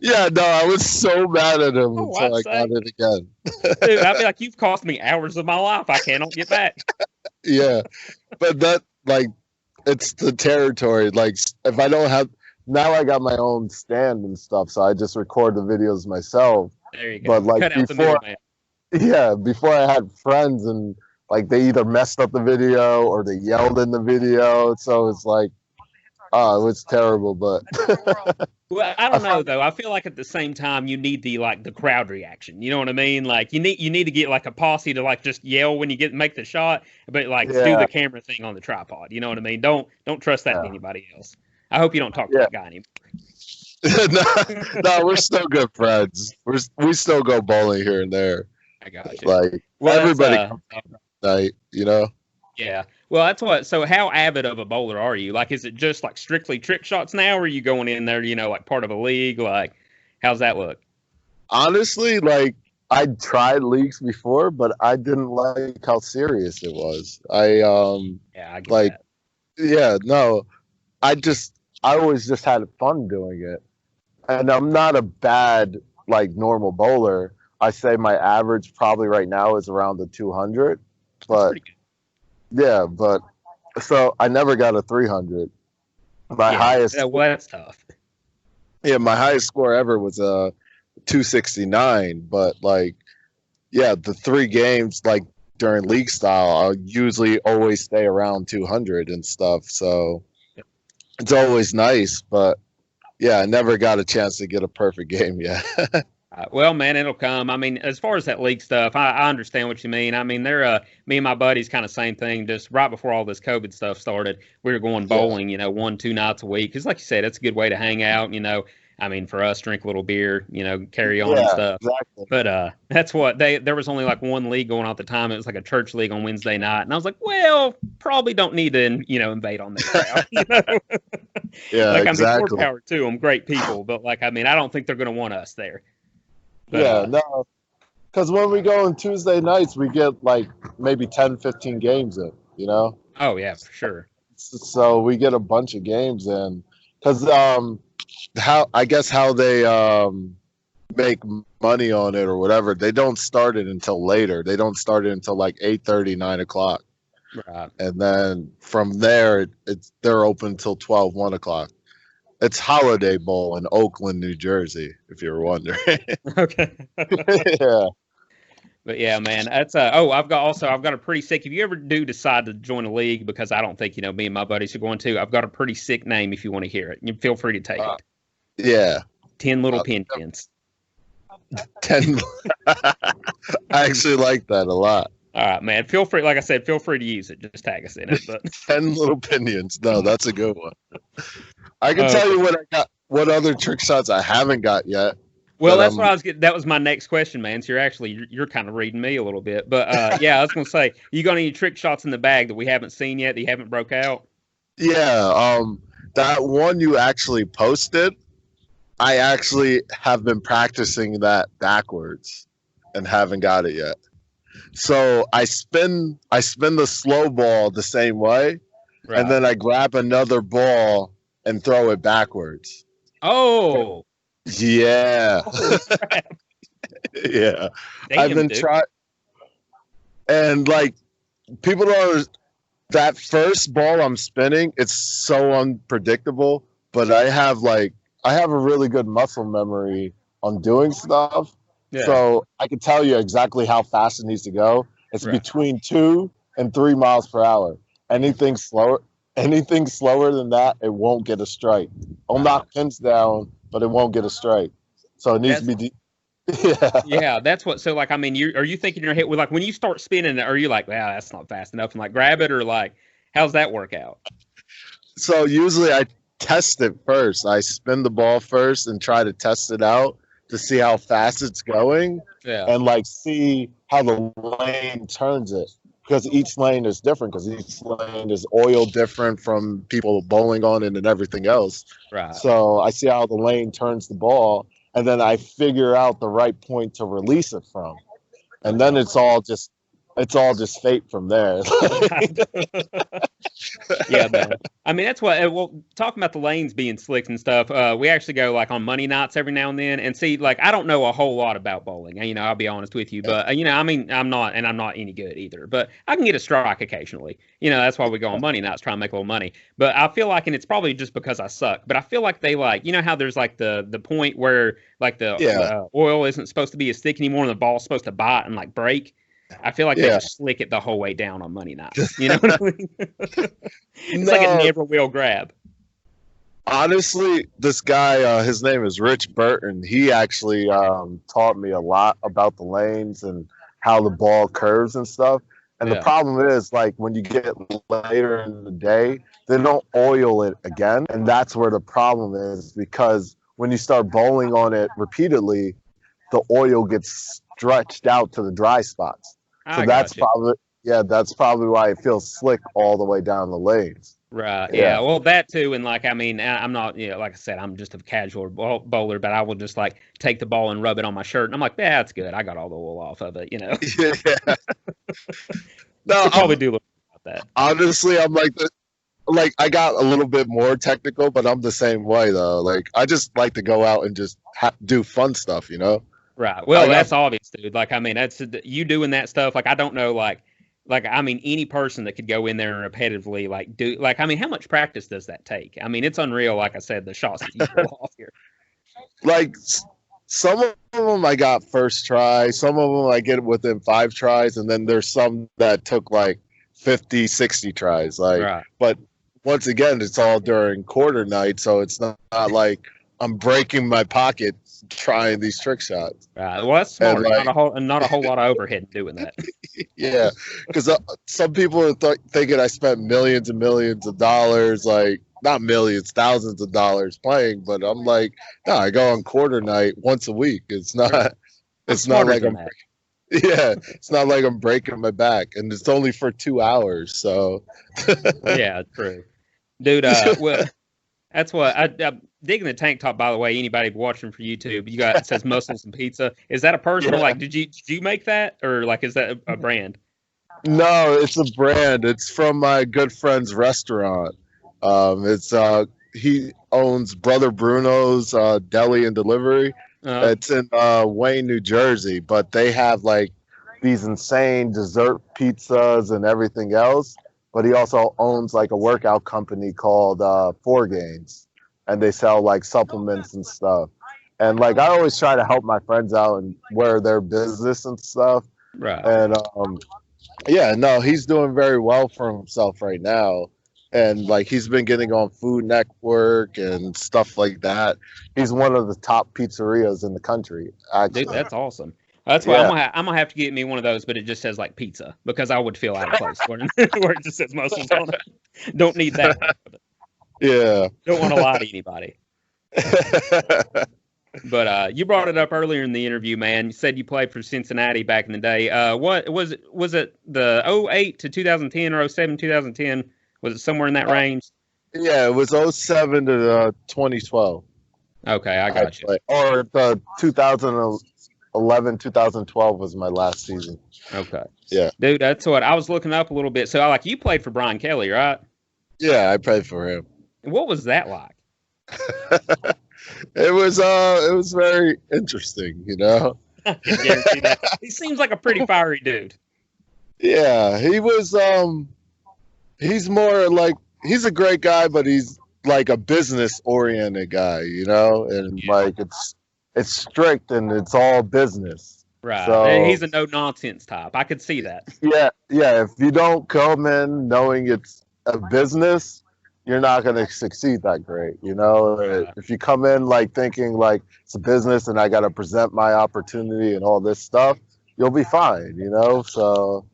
Yeah, no, I was so mad at him until I got it again. Dude, I feel like you've cost me hours of my life I cannot get back. Yeah, but that, like, it's the territory. Like, if I don't have, now I got my own stand and stuff, so I just record the videos myself. There you go. But like before I had friends and. Like, they either messed up the video or they yelled in the video. So it's like, it was terrible. But well, I don't know though. I feel like at the same time you need the crowd reaction. You know what I mean? Like you need to get like a posse to like just yell when you make the shot, but like do the camera thing on the tripod. You know what I mean? Don't trust that to anybody else. I hope you don't talk to that guy anymore. No, we're still good friends. We still go bowling here and there. I got you. Like everybody comes out night, Yeah. Well, that's what. So, how avid of a bowler are you? Like, is it just like strictly trick shots now, or are you going in there, like part of a league? Like, how's that look? Honestly, like I tried leagues before, but I didn't like how serious it was. I get that. Yeah, no, I always just had fun doing it, and I'm not a bad like normal bowler. I say my average probably right now is around the 200. But yeah, so I never got a 300. My highest. Yeah, well, that's tough. Yeah, my highest score ever was a 269. But like, yeah, the 3 games like during league style, I'll usually always stay around 200 and stuff. So it's always nice. But yeah, I never got a chance to get a perfect game yet. Well, man, it'll come. I mean, as far as that league stuff, I understand what you mean. I mean, they're me and my buddies kind of same thing. Just right before all this COVID stuff started, we were going bowling, 1-2 nights a week. Because like you said, it's a good way to hang out, I mean, for us, drink a little beer, carry on and stuff. Exactly. But that's what there was only like one league going on at the time. It was like a church league on Wednesday night. And I was like, well, probably don't need to, invade on this crowd. Yeah, like, exactly. I mean, more power to them. Great people. But like, I mean, I don't think they're going to want us there. But, no. Because when we go on Tuesday nights, we get like maybe 10, 15 games in, Oh, yeah, for sure. So we get a bunch of games in. Because how they make money on it or whatever, they don't start it until later. They don't start it until like 8:30, 9 o'clock. Right. And then from there, they're open until 12, 1 o'clock. It's Holiday Bowl in Oakland, New Jersey, if you were wondering. Okay. Yeah. But yeah, man, that's I've got a pretty sick. If you ever do decide to join a league, because I don't think me and my buddies are going to, I've got a pretty sick name. If you want to hear it, you feel free to take it. Yeah. 10 little pinions. 10. I actually like that a lot. All right, man. Feel free. Like I said, feel free to use it. Just tag us in it. But 10 little pinions. No, that's a good one. I can tell you what I got. What other trick shots I haven't got yet. Well, that's what I was getting. That was my next question, man. So you're kind of reading me a little bit. But yeah, I was going to say, you got any trick shots in the bag that we haven't seen yet, that you haven't broke out? Yeah, that one you actually posted, I actually have been practicing that backwards and haven't got it yet. So I spin the slow ball the same way, right, and then I grab another ball and throw it backwards. Oh. Yeah. Yeah. Damn, I've been trying, and like, people don't, that first ball I'm spinning, it's so unpredictable, but I have a really good muscle memory on doing stuff. Yeah. So I can tell you exactly how fast it needs to go. It's Right. between 2 and 3 miles per hour. Anything slower than that, it won't get a strike. I'll knock pins down, but it won't get a strike. So it needs to be yeah. Yeah, that's what. So, like, I mean, are you thinking in your head, like, when you start spinning, are you like, wow, that's not fast enough, and like grab it, or like, how's that work out? So usually I test it first. I spin the ball first and try to test it out to see how fast it's going, and like see how the lane turns it, because each lane is different, because each lane is oil different from people bowling on it and everything else. Right. So I see how the lane turns the ball, and then I figure out the right point to release it from, and then it's all just fate from there. Yeah, man. I mean, that's what. Well, talking about the lanes being slick and stuff, we actually go like on money nights every now and then, and see, like, I don't know a whole lot about bowling. You know, I'll be honest with you, but you know, I mean, I'm not any good either. But I can get a strike occasionally. You know, that's why we go on money nights, try and make a little money. But I feel like, and it's probably just because I suck, but I feel like they, like, you know how there's like the point where like the oil isn't supposed to be as thick anymore, and the ball's supposed to bite and like break. I feel like they just slick it the whole way down on money nights. You know what I mean? It's like a never will grab. Honestly, this guy, his name is Rich Burton. He actually taught me a lot about the lanes and how the ball curves and stuff. And the problem is, like, when you get later in the day, they don't oil it again. And that's where the problem is, because when you start bowling on it repeatedly, the oil gets stretched out to the dry spots. So that's probably why it feels slick all the way down the lanes. Right. Yeah. Well, that too, and like, I mean, I'm not, you know, like I said, I'm just a casual bowler, but I will just like take the ball and rub it on my shirt, and I'm like, yeah, that's good. I got all the wool off of it, you know. Yeah. No, I'll probably do a little about that. Honestly, I'm like I got a little bit more technical, but I'm the same way though. Like, I just like to go out and just do fun stuff, you know. Right. Well, that's obvious, dude. Like, I mean, that's you doing that stuff. Like, I don't know, like, I mean, any person that could go in there and repetitively, like, do, like, I mean, how much practice does that take? I mean, it's unreal. Like I said, the shots that you pull off here. Like, some of them I got first try. Some of them I get within 5 tries. And then there's some that took like 50, 60 tries. Like, But once again, it's all during quarter night. So it's not like I'm breaking my pocket trying these trick shots. Right. Well, that's smart. Like, not a whole lot of overhead doing that. Yeah, because some people are thinking I spent millions and millions of dollars, like, not millions, thousands of dollars playing. But I'm like, no, I go on quarter night once a week. It's not. It's not like I'm. Yeah, it's not like I'm breaking my back, and it's only for 2 hours. So. Yeah, true, dude. Well, that's what I'm digging the tank top. By the way, anybody watching for YouTube, you got, it says muscles and pizza. Is that a personal? Like, did you make that, or like, is that a brand? No, it's a brand. It's from my good friend's restaurant. It's he owns Brother Bruno's Deli and Delivery. It's in Wayne, New Jersey, but they have like these insane dessert pizzas and everything else. But he also owns like a workout company called 4Gains, and they sell like supplements and stuff. And like, I always try to help my friends out and wear their business and stuff. Right. And yeah, no, he's doing very well for himself right now. And like, he's been getting on Food Network and stuff like that. He's one of the top pizzerias in the country, actually. Dude, that's awesome. That's why I'm gonna have to get me one of those, but it just says like pizza, because I would feel out of place where it just says muscles on it. Don't need that. Yeah. Don't want to lie to anybody. But you brought it up earlier in the interview, man. You said you played for Cincinnati back in the day. What was it? Was it the 08 to 2010 or 07 2010? Was it somewhere in that range? Yeah, it was 07 to 2012. Okay, I got you. Or the 2011, 2012 was my last season. Okay. Yeah. Dude, that's what I was looking up a little bit. So, like, you played for Brian Kelly, right? Yeah, I played for him. What was that like? It was very interesting, you know. I can guarantee that. He seems like a pretty fiery dude. Yeah, he was he's more like, he's a great guy, but he's like a business oriented guy, you know, and like it's strict and it's all business. Right. So He's a no nonsense type. I could see that. yeah. If you don't come in knowing it's a business, you're not going to succeed that great. You know, Right. if you come in like thinking like it's a business and I got to present my opportunity and all this stuff, you'll be fine. You know, so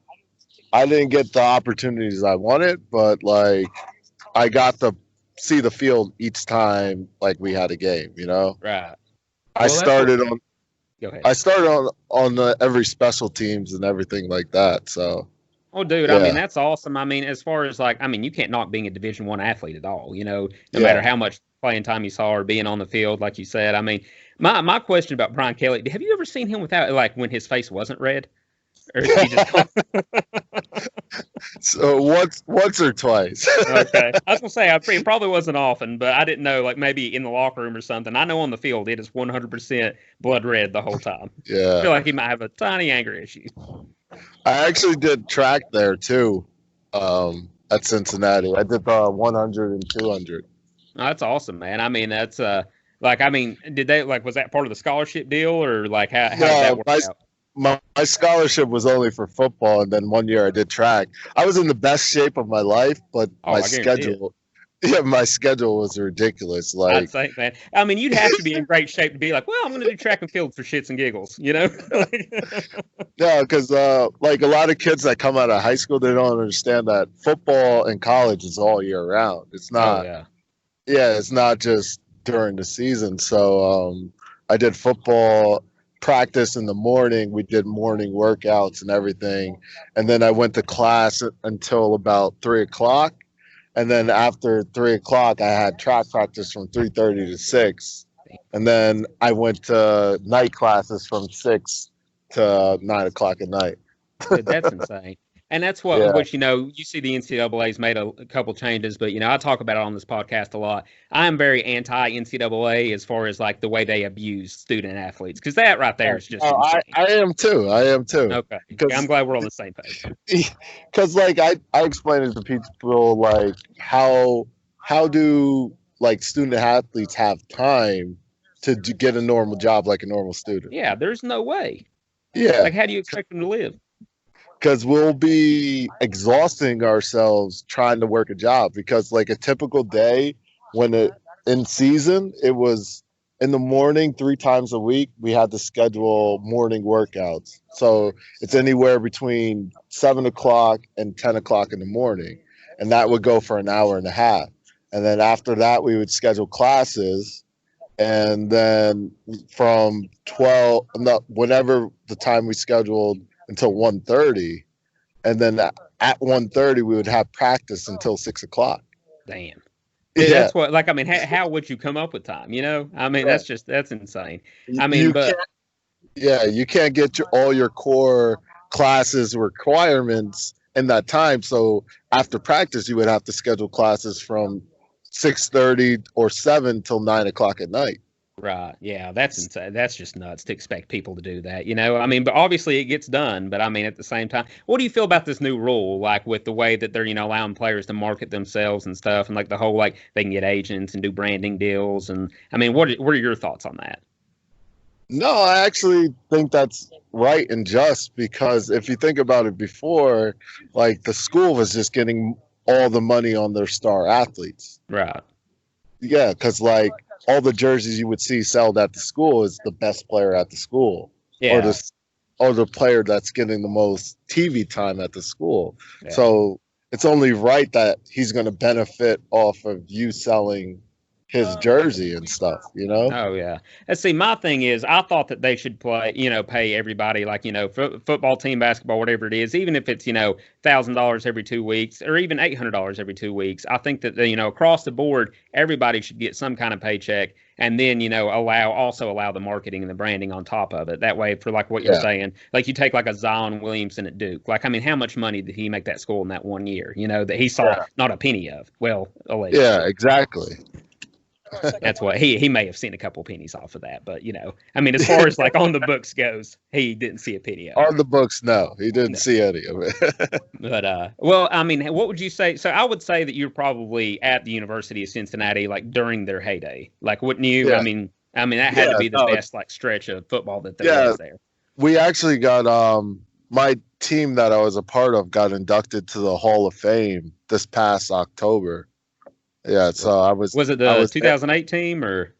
I didn't get the opportunities I wanted, but like I got to see the field each time like we had a game. You know, Right. I Well, that's what. started on Go ahead. I started on every special teams and everything like that. So Oh, dude, I mean, yeah, that's awesome. I mean, as far as like, I mean, you can't knock being a Division I athlete at all, no matter yeah. how much playing time you saw or being on the field, like you said. I mean, my question about Brian Kelly, have you ever seen him without, like, when his face wasn't red? Or is he just So once or twice. okay? I was gonna say it probably wasn't often, but I didn't know, like maybe in the locker room or something. I know on the field it is 100% blood red the whole time. I Yeah, feel like he might have a tiny anger issue. I actually did track there too, at Cincinnati. I did the 100 and 200. Oh, that's awesome, man. I mean, that's like, I mean, did they like was that part of the scholarship deal or like how did that No, work out? my scholarship was only for football, and then one year I did track. I was in the best shape of my life, but Oh, I guarantee it. my schedule was ridiculous. I'd Like, say, man. I mean, you'd have to be in great shape to be like, well, I'm going to do track and field for shits and giggles. yeah, because like a lot of kids that come out of high school, they don't understand that football and college is all year round. It's Oh not. yeah, Yeah, it's not just during the season. So I did football practice in the morning. We did morning workouts and everything, and then I went to class until about 3 o'clock. And then after 3 o'clock, I had track practice from 3:30 to 6, and then I went to night classes from 6 to 9 o'clock at night. dude, that's insane. And that's what, Yeah, which, you see the NCAA's made a couple changes, but, I talk about it on this podcast a lot. I am very anti NCAA as far as like the way they abuse student athletes, because that right there is just insane. I am too. I am too. Okay. Because I'm glad we're on the same page. because like I explain it to people like how do like student athletes have time to get a normal job like a normal student? Yeah, there's no way. Yeah, Like, how do you expect them to live? because we'll be exhausting ourselves trying to work a job because like a typical day when it in season it was in the morning 3 times a week we had to schedule morning workouts, so it's anywhere between 7 o'clock and 10 o'clock in the morning, and that would go for an hour and a half, and then after that we would schedule classes, and then from 12 no, whenever the time we scheduled until 1:30, and then at 1:30 we would have practice until 6 o'clock. Damn. Yeah, That's what, like, I mean, how would you come up with time? I mean, yeah. that's insane. I mean, You but can't. Yeah, you can't get all your core classes requirements in that time. So after practice, you would have to schedule classes from 6:30 or 7 till 9 o'clock at night. right, yeah, that's insane. That's just nuts to expect people to do that. I mean, but obviously it gets done. But I mean, at the same time, what do you feel about this new rule, like with the way that they're allowing players to market themselves and stuff, and like the whole like they can get agents and do branding deals, and I mean, what are your thoughts on that? No, I actually think that's right and just because if you think about it before, like the school was just getting all the money on their star athletes. Right. Yeah, because like all the jerseys you would see sold at the school is the best player at the school, or Yeah. the player that's getting the most TV time at the school. Yeah. So it's only right that he's going to benefit off of you selling his jersey and stuff. Oh yeah. Let's see. My thing is, I thought that they should pay everybody like football team, basketball, whatever it is, even if it's $1,000 every 2 weeks or even $800 every 2 weeks. I think that across the board, everybody should get some kind of paycheck, and then allow the marketing and the branding on top of it. That way, for like what you're saying, like you take like a Zion Williamson at Duke. Like, I mean, how much money did he make that school in that one year? That he saw not a penny of. Well, allegedly. Yeah, exactly. That's what he may have seen a couple pennies off of that, but I mean, as far as like on the books goes, he didn't see a penny of it. On the books, no, he didn't see any of it. But well, I mean, what would you say? So I would say that you're probably at the University of Cincinnati like during their heyday. Like, wouldn't you? Yeah. I mean that had to be the best like stretch of football that there was there. We actually got my team that I was a part of got inducted to the Hall of Fame this past October. Yeah, so I was. Was it the 2008 team or?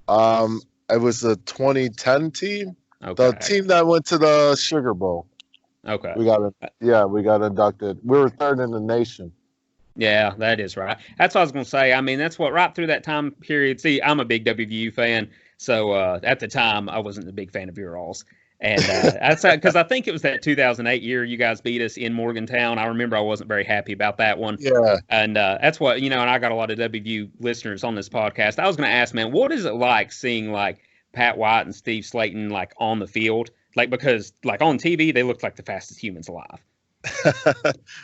It was the 2010 team. Okay. The team that went to the Sugar Bowl. Okay. We got inducted. We were third in the nation. Yeah, that is right. That's what I was going to say. I mean, that's what right through that time period. See, I'm a big WVU fan, so at the time I wasn't a big fan of your alls. And that's because I think it was that 2008 year you guys beat us in Morgantown. I remember I wasn't very happy about that one. Yeah. And that's what, and I got a lot of WVU listeners on this podcast. I was going to ask, man, what is it like seeing like Pat White and Steve Slayton like on the field? Like, because like on TV, they look like the fastest humans alive.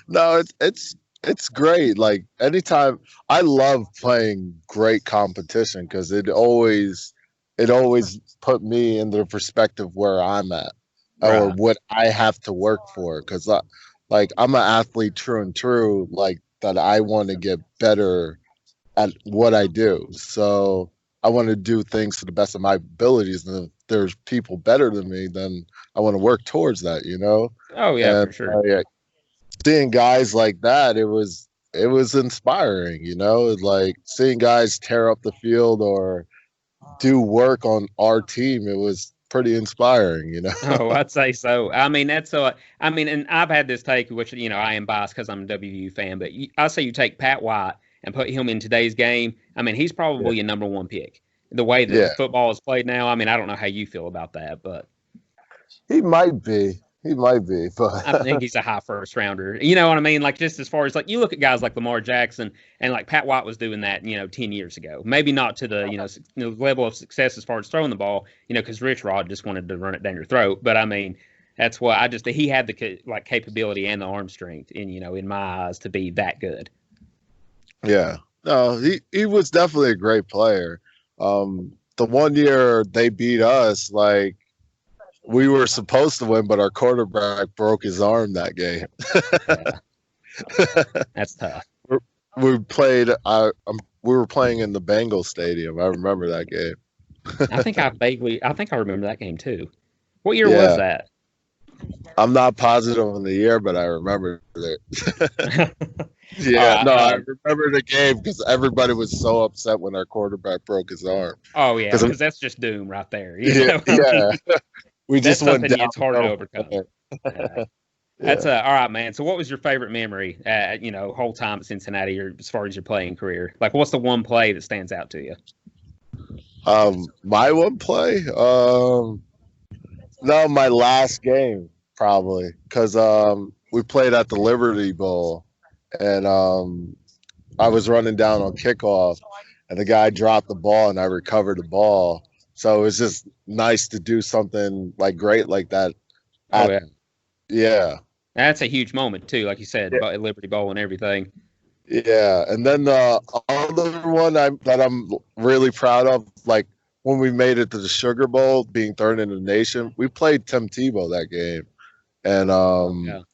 No, it's great. Like anytime, I love playing great competition because it always put me in the perspective where I'm at or what I have to work for. Because like I'm an athlete true and true, like that I want to get better at what I do. So I want to do things to the best of my abilities. And if there's people better than me, then I want to work towards that, Oh yeah, for sure. Seeing guys like that, it was inspiring, like seeing guys tear up the field or do work on our team. It was pretty inspiring, Oh, I'd say so. I mean, and I've had this take, which, I am biased because I'm a WVU fan, but I say you take Pat White and put him in today's game. I mean, he's probably a number one pick. The way that football is played now, I mean, I don't know how you feel about that, but he might be. But I think he's a high first rounder. You know what I mean? Like, just as far as like you look at guys like Lamar Jackson and like Pat White was doing that, 10 years ago. Maybe not to the level of success as far as throwing the ball, because Rich Rod just wanted to run it down your throat. But I mean, that's why he had the capability and the arm strength, in my eyes, to be that good. Yeah, no, he was definitely a great player. The one year they beat us, like. We were supposed to win, but our quarterback broke his arm that game. That's tough. We played. We were playing in the Bengals stadium. I remember that game. I think I remember that game too. What year was that? I'm not positive on the year, but I remember it. I remember the game because everybody was so upset when our quarterback broke his arm. Oh yeah, because that's just doom right there. Yeah. We that's just went down. It's hard to overcome. That's all right, man. So, what was your favorite memory? Whole time at Cincinnati, or as far as your playing career? Like, what's the one play that stands out to you? My one play. No, my last game probably because we played at the Liberty Bowl, and I was running down on kickoff, and the guy dropped the ball, and I recovered the ball. So it was just nice to do something like great like that. Yeah. That's a huge moment too, like you said, about Liberty Bowl and everything. Yeah, and then the other one that I'm really proud of, like when we made it to the Sugar Bowl, being third in the nation, we played Tim Tebow that game, and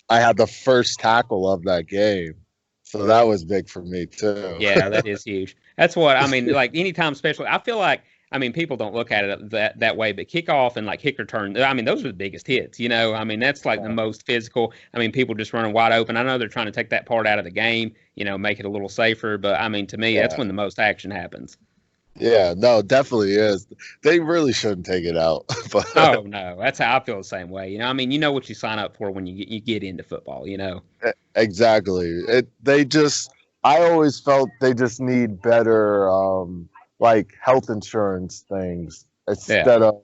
I had the first tackle of that game, so that was big for me too. Yeah, that is huge. That's what I mean. Like anytime, especially, I feel like. I mean, people don't look at it that way, but kickoff and like kick return, I mean, those are the biggest hits, I mean, that's like the most physical. I mean, people just running wide open. I know they're trying to take that part out of the game, make it a little safer. But I mean, to me, that's when the most action happens. Yeah, no, definitely is. They really shouldn't take it out. But oh, no, that's how I feel the same way. I mean, what you sign up for when you get into football, Exactly. I always felt they just need better, like health insurance things instead of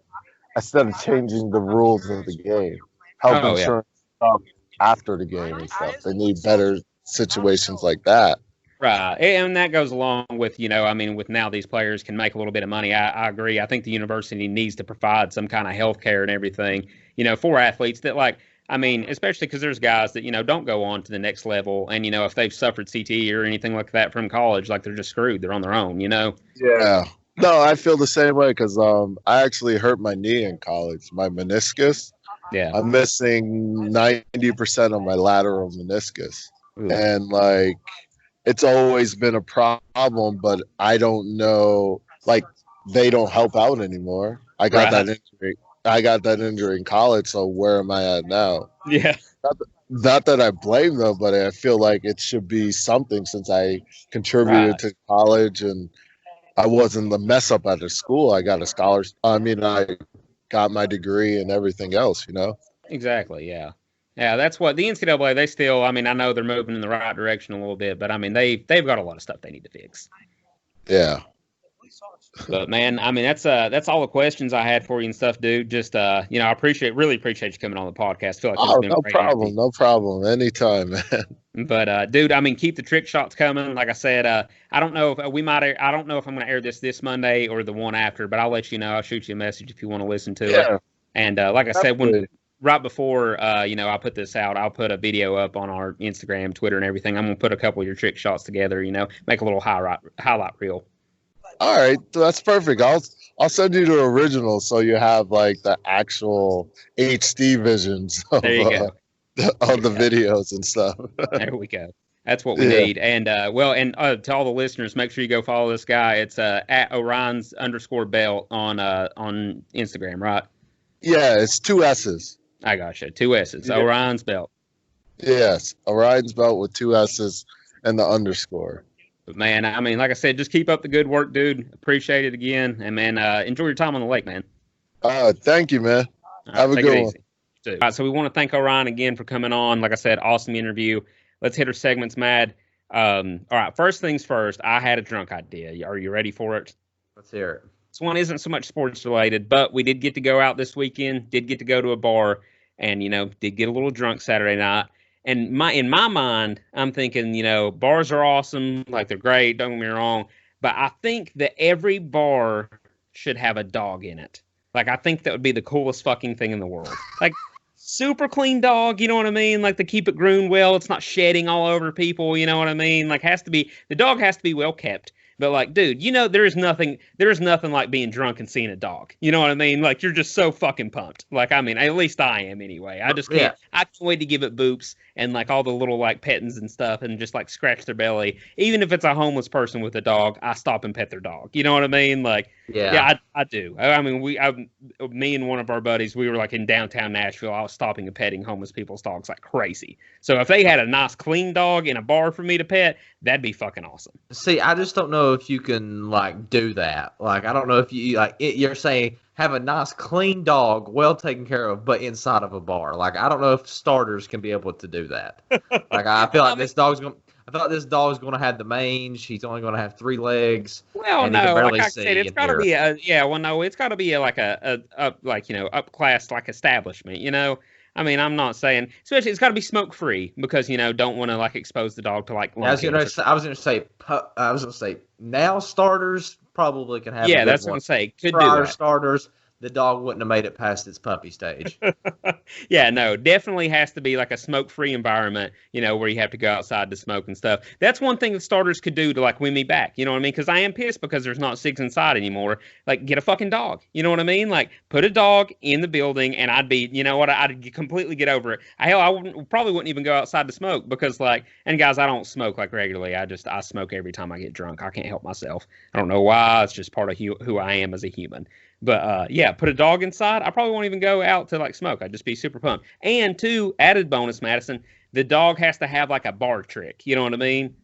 changing the rules of the game. Health insurance stuff after the game and stuff. They need better situations like that. Right. And that goes along with, with now these players can make a little bit of money. I agree. I think the university needs to provide some kind of health care and everything, for athletes that I mean, especially because there's guys that, don't go on to the next level. And, if they've suffered CTE or anything like that from college, like they're just screwed. They're on their own, Yeah. No, I feel the same way because I actually hurt my knee in college, my meniscus. Yeah. I'm missing 90% of my lateral meniscus. Ooh. And like, it's always been a problem, but I don't know, like, they don't help out anymore. I got that injury. I got that injury in college, so where am I at now? Yeah. Not that I blame them, but I feel like it should be something since I contributed to college and I wasn't the mess up at the school. I got a scholarship. I mean, I got my degree and everything else, Exactly, yeah. Yeah, that's what the NCAA, they still, I mean, I know they're moving in the right direction a little bit, but I mean, they've got a lot of stuff they need to fix. Yeah. But man, I mean, that's all the questions I had for you and stuff, dude. Just I really appreciate you coming on the podcast. I feel like no problem. Anytime, man. But dude, I mean, keep the trick shots coming. Like I said, I don't know if I don't know if I'm going to air this Monday or the one after, but I'll let you know. I'll shoot you a message if you want to listen to it. And like I said, right before I put this out, I'll put a video up on our Instagram, Twitter, and everything. I'm going to put a couple of your trick shots together. Make a little highlight reel. All right, that's perfect. I'll send you the original so you have like the actual HD visions of, there you go. Of the videos and stuff. There we go. That's what we need. And to all the listeners, make sure you go follow this guy. It's at Orion's_belt on Instagram, right? Yeah, it's 2 S's. I gotcha. 2 S's. Yeah. Orion's belt. Yes, Orion's belt with 2 S's and the underscore. But man, I mean, like I said, just keep up the good work, dude. Appreciate it again. And man, enjoy your time on the lake, man. Thank you, man. Have a good one. All right, so we want to thank Orion again for coming on. Like I said, awesome interview. Let's hit our segments, Mad. All right, first things first, I had a drunk idea. Are you ready for it? Let's hear it. This one isn't so much sports related, but we did get to go out this weekend, did get to go to a bar, and, did get a little drunk Saturday night. And in my mind, I'm thinking, bars are awesome, like they're great, don't get me wrong, but I think that every bar should have a dog in it. Like, I think that would be the coolest fucking thing in the world. Like, super clean dog, you know what I mean? Like, they keep it groomed well, it's not shedding all over people, you know what I mean? Like, the dog has to be well kept. But like, dude, there is nothing like being drunk and seeing a dog. You know what I mean? Like, you're just so fucking pumped. Like, I mean, at least I am anyway. I just can't. I can't wait to give it boops and like all the little like pettings and stuff and just like scratch their belly. Even if it's a homeless person with a dog, I stop and pet their dog. You know what I mean? Like, I do. I mean, me and one of our buddies, we were like in downtown Nashville. I was stopping and petting homeless people's dogs like crazy. So if they had a nice clean dog in a bar for me to pet, that'd be fucking awesome. See, I just don't know if you can like do that. Like, I don't know if you you're saying have a nice clean dog, well taken care of, but inside of a bar. Like, I don't know if starters can be able to do that. Like, I feel like this dog's going. I thought this dog's going to have the mange. He's only going to have 3 legs. Well, no, like I said, it's got to be it's got to be up class like establishment. I mean, I'm not saying, especially it's got to be smoke free because don't want to like expose the dog to like. I was going to say now starters probably can have. Yeah, that's what I'm saying. Could do that. Starters. The dog wouldn't have made it past its puppy stage. Yeah, no, definitely has to be like a smoke-free environment, where you have to go outside to smoke and stuff. That's one thing that starters could do to like win me back. You know what I mean? Because I am pissed because there's not 6 inside anymore. Like, get a fucking dog. You know what I mean? Like, put a dog in the building, and I'd be, I'd completely get over it. I probably wouldn't even go outside to smoke because and guys, I don't smoke like regularly. I smoke every time I get drunk. I can't help myself. I don't know why. It's just part of who I am as a human. But put a dog inside. I probably won't even go out to like smoke. I'd just be super pumped. And 2, added bonus, Madison, the dog has to have like a bar trick. You know what I mean?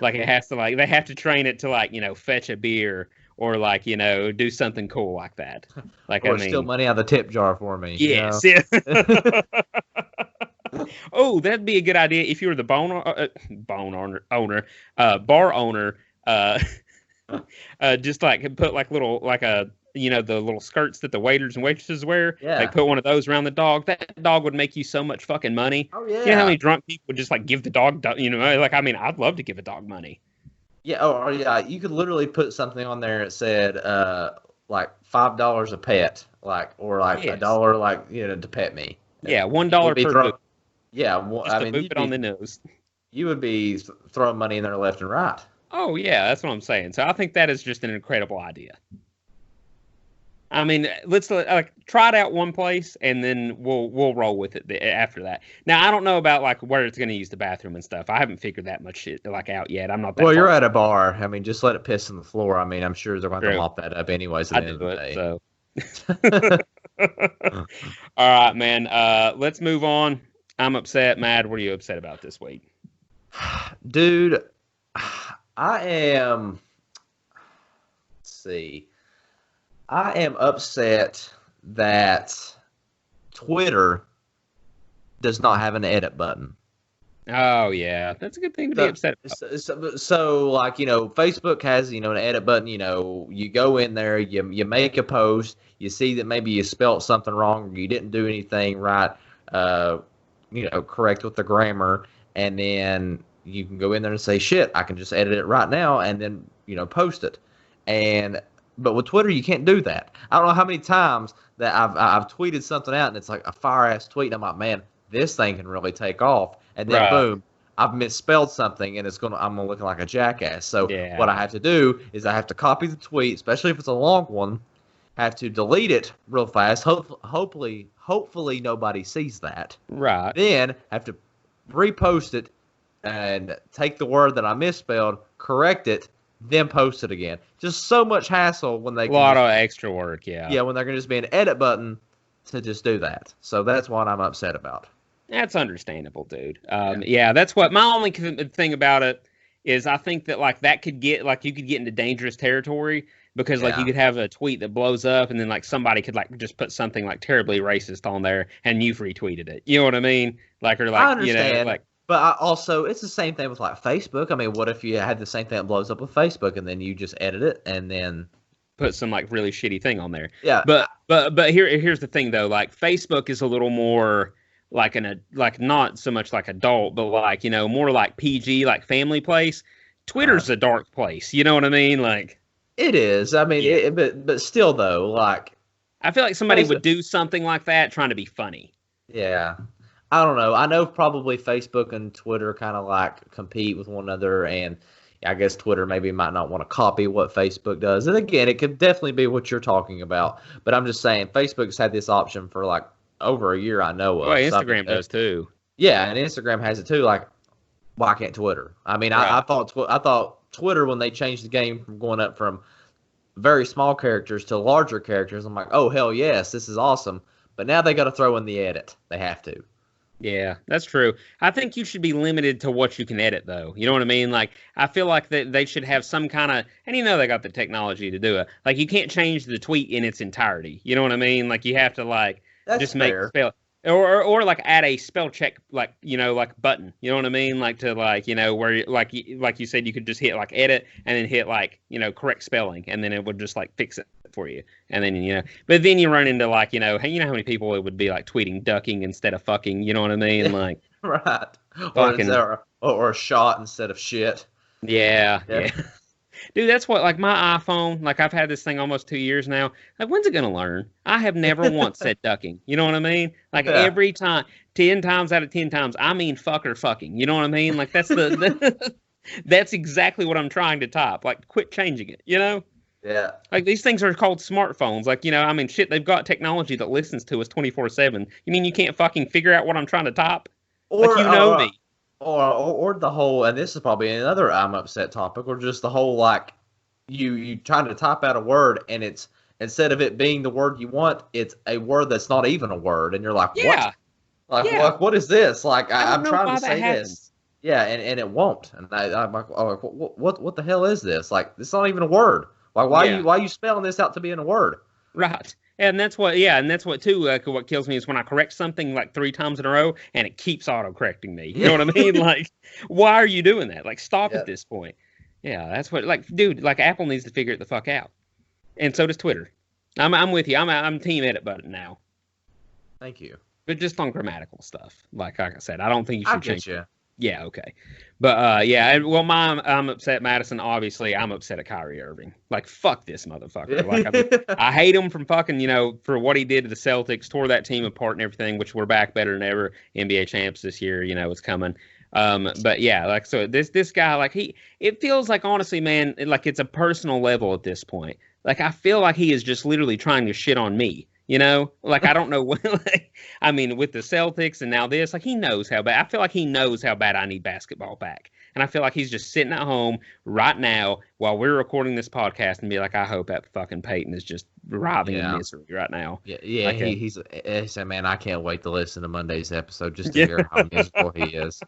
Like, it has to they have to train it to like, fetch a beer or like, do something cool like that. Like, or steal money out of the tip jar for me. Yes. Yeah. Oh, that'd be a good idea if you were the bar owner. Just like put like little like a. The little skirts that the waiters and waitresses wear. Yeah. Like, put one of those around the dog. That dog would make you so much fucking money. Oh, yeah. You know how many drunk people would just, like, give the dog, I'd love to give a dog money. Yeah, or yeah, you could literally put something on there that said, like, $5 a pet, like, or like $1, like, to pet me. Yeah, $1 per boot. Yeah, Just to boop it on the nose. You would be throwing money in there left and right. Oh yeah, that's what I'm saying. So I think that is just an incredible idea. I mean, let's try it out one place, and then we'll roll with it after that. Now, I don't know about like where it's going to use the bathroom and stuff. I haven't figured that much shit like out yet. I'm not that. Well, you're at a bar. I mean, just let it piss on the floor. I mean, I'm sure they're going to mop that up anyways at the end of the day. So. All right, man. Let's move on. I'm upset. Mad, what are you upset about this week? Dude, I am. Let's see. I am upset that Twitter does not have an edit button. Oh, yeah. That's a good thing to be upset about. So, like, Facebook has, an edit button. You go in there, you make a post, you see that maybe you spelt something wrong or you didn't do anything right, correct with the grammar, and then you can go in there and say, shit, I can just edit it right now and then, post it. But with Twitter, you can't do that. I don't know how many times that I've tweeted something out and it's like a fire-ass tweet. And I'm like, man, this thing can really take off. And then boom, I've misspelled something and I'm looking like a jackass. So what I have to do is I have to copy the tweet, especially if it's a long one, have to delete it real fast. Hopefully nobody sees that. Right. Then have to repost it and take the word that I misspelled, correct it, then post it again. Just so much hassle when they a lot of extra work, yeah. Yeah, when they're going to just be an edit button to just do that. So that's what I'm upset about. That's understandable, dude. Yeah, that's what my only thing about it is. I think that like that could get like you could get into dangerous territory because like you could have a tweet that blows up and then like somebody could like just put something like terribly racist on there and you've retweeted it. You know what I mean? Like or like I understand. But also, it's the same thing with like Facebook. I mean, what if you had the same thing that blows up with Facebook, and then you just edit it and then put some like really shitty thing on there? Yeah. But here's the thing though. Like Facebook is a little more like not so much like adult, but like more like PG, like family place. Twitter's a dark place. You know what I mean? Like it is. I mean, but still though, like I feel like somebody would do something like that trying to be funny. Yeah. I don't know. I know probably Facebook and Twitter kind of like compete with one another, and I guess Twitter maybe might not want to copy what Facebook does. And again, it could definitely be what you're talking about. But I'm just saying, Facebook's had this option for like over a year. I know of. Well, Instagram does too. Yeah, and Instagram has it too. Like, why can't Twitter? I mean, I thought Twitter when they changed the game from going up from very small characters to larger characters. I'm like, oh hell yes, this is awesome. But now they got to throw in the edit. They have to. Yeah, that's true. I think you should be limited to what you can edit, though. You know what I mean? Like, I feel like they should have some kind of, and they got the technology to do it. Like, you can't change the tweet in its entirety. You know what I mean? Like, you have to like just make spell or like add a spell check, like like button. You know what I mean? Like to like where like you said you could just hit like edit and then hit like correct spelling, and then it would just like fix it for you. And then but then you run into like how many people it would be like tweeting ducking instead of fucking. You know what I mean? Like right. Or a shot instead of shit. Yeah. Dude, that's what, like, my iPhone, like, I've had this thing almost 2 years now. Like, when's it going to learn? I have never once said ducking. You know what I mean? Like, every time, 10 times out of 10 times, I mean fuck or fucking. You know what I mean? Like, that's that's exactly what I'm trying to type. Like, quit changing it, Yeah. Like, these things are called smartphones. Like, I mean, shit, they've got technology that listens to us 24/7. You mean you can't fucking figure out what I'm trying to type? Or, like, me. Or the whole, and this is probably another I'm upset topic, or just the whole like you trying to type out a word and it's instead of it being the word you want, it's a word that's not even a word, and you're like, what? Like, what is this? Like I'm trying to say this, and it won't, and I'm like, oh, what the hell is this? Like, it's not even a word. Like, why are you spelling this out to be in a word? Right. And that's what too. What kills me is when I correct something like 3 times in a row and it keeps auto-correcting me. You know what I mean? Like, why are you doing that? Like, stop at this point. Yeah, that's what. Like, dude, like Apple needs to figure it the fuck out, and so does Twitter. I'm with you. I'm team edit button now. Thank you. But just on grammatical stuff. Like I said, I don't think you should change. Yeah, okay. But yeah, well, I'm upset, Madison. Obviously, I'm upset at Kyrie Irving. Like, fuck this motherfucker. Like, I mean, I hate him from fucking, for what he did to the Celtics, tore that team apart and everything. Which we're back better than ever. NBA champs this year, it's coming. But yeah, like, so this guy, like, it feels like, honestly, man, like it's a personal level at this point. Like, I feel like he is just literally trying to shit on me. Like, I don't know what, like, I mean, with the Celtics and now this, like, he knows how bad. I feel like he knows how bad I need basketball back. And I feel like he's just sitting at home right now while we're recording this podcast and be like, I hope that fucking Peyton is just writhing in misery right now. Yeah. Like, he's said, man, I can't wait to listen to Monday's episode just to hear how miserable he is.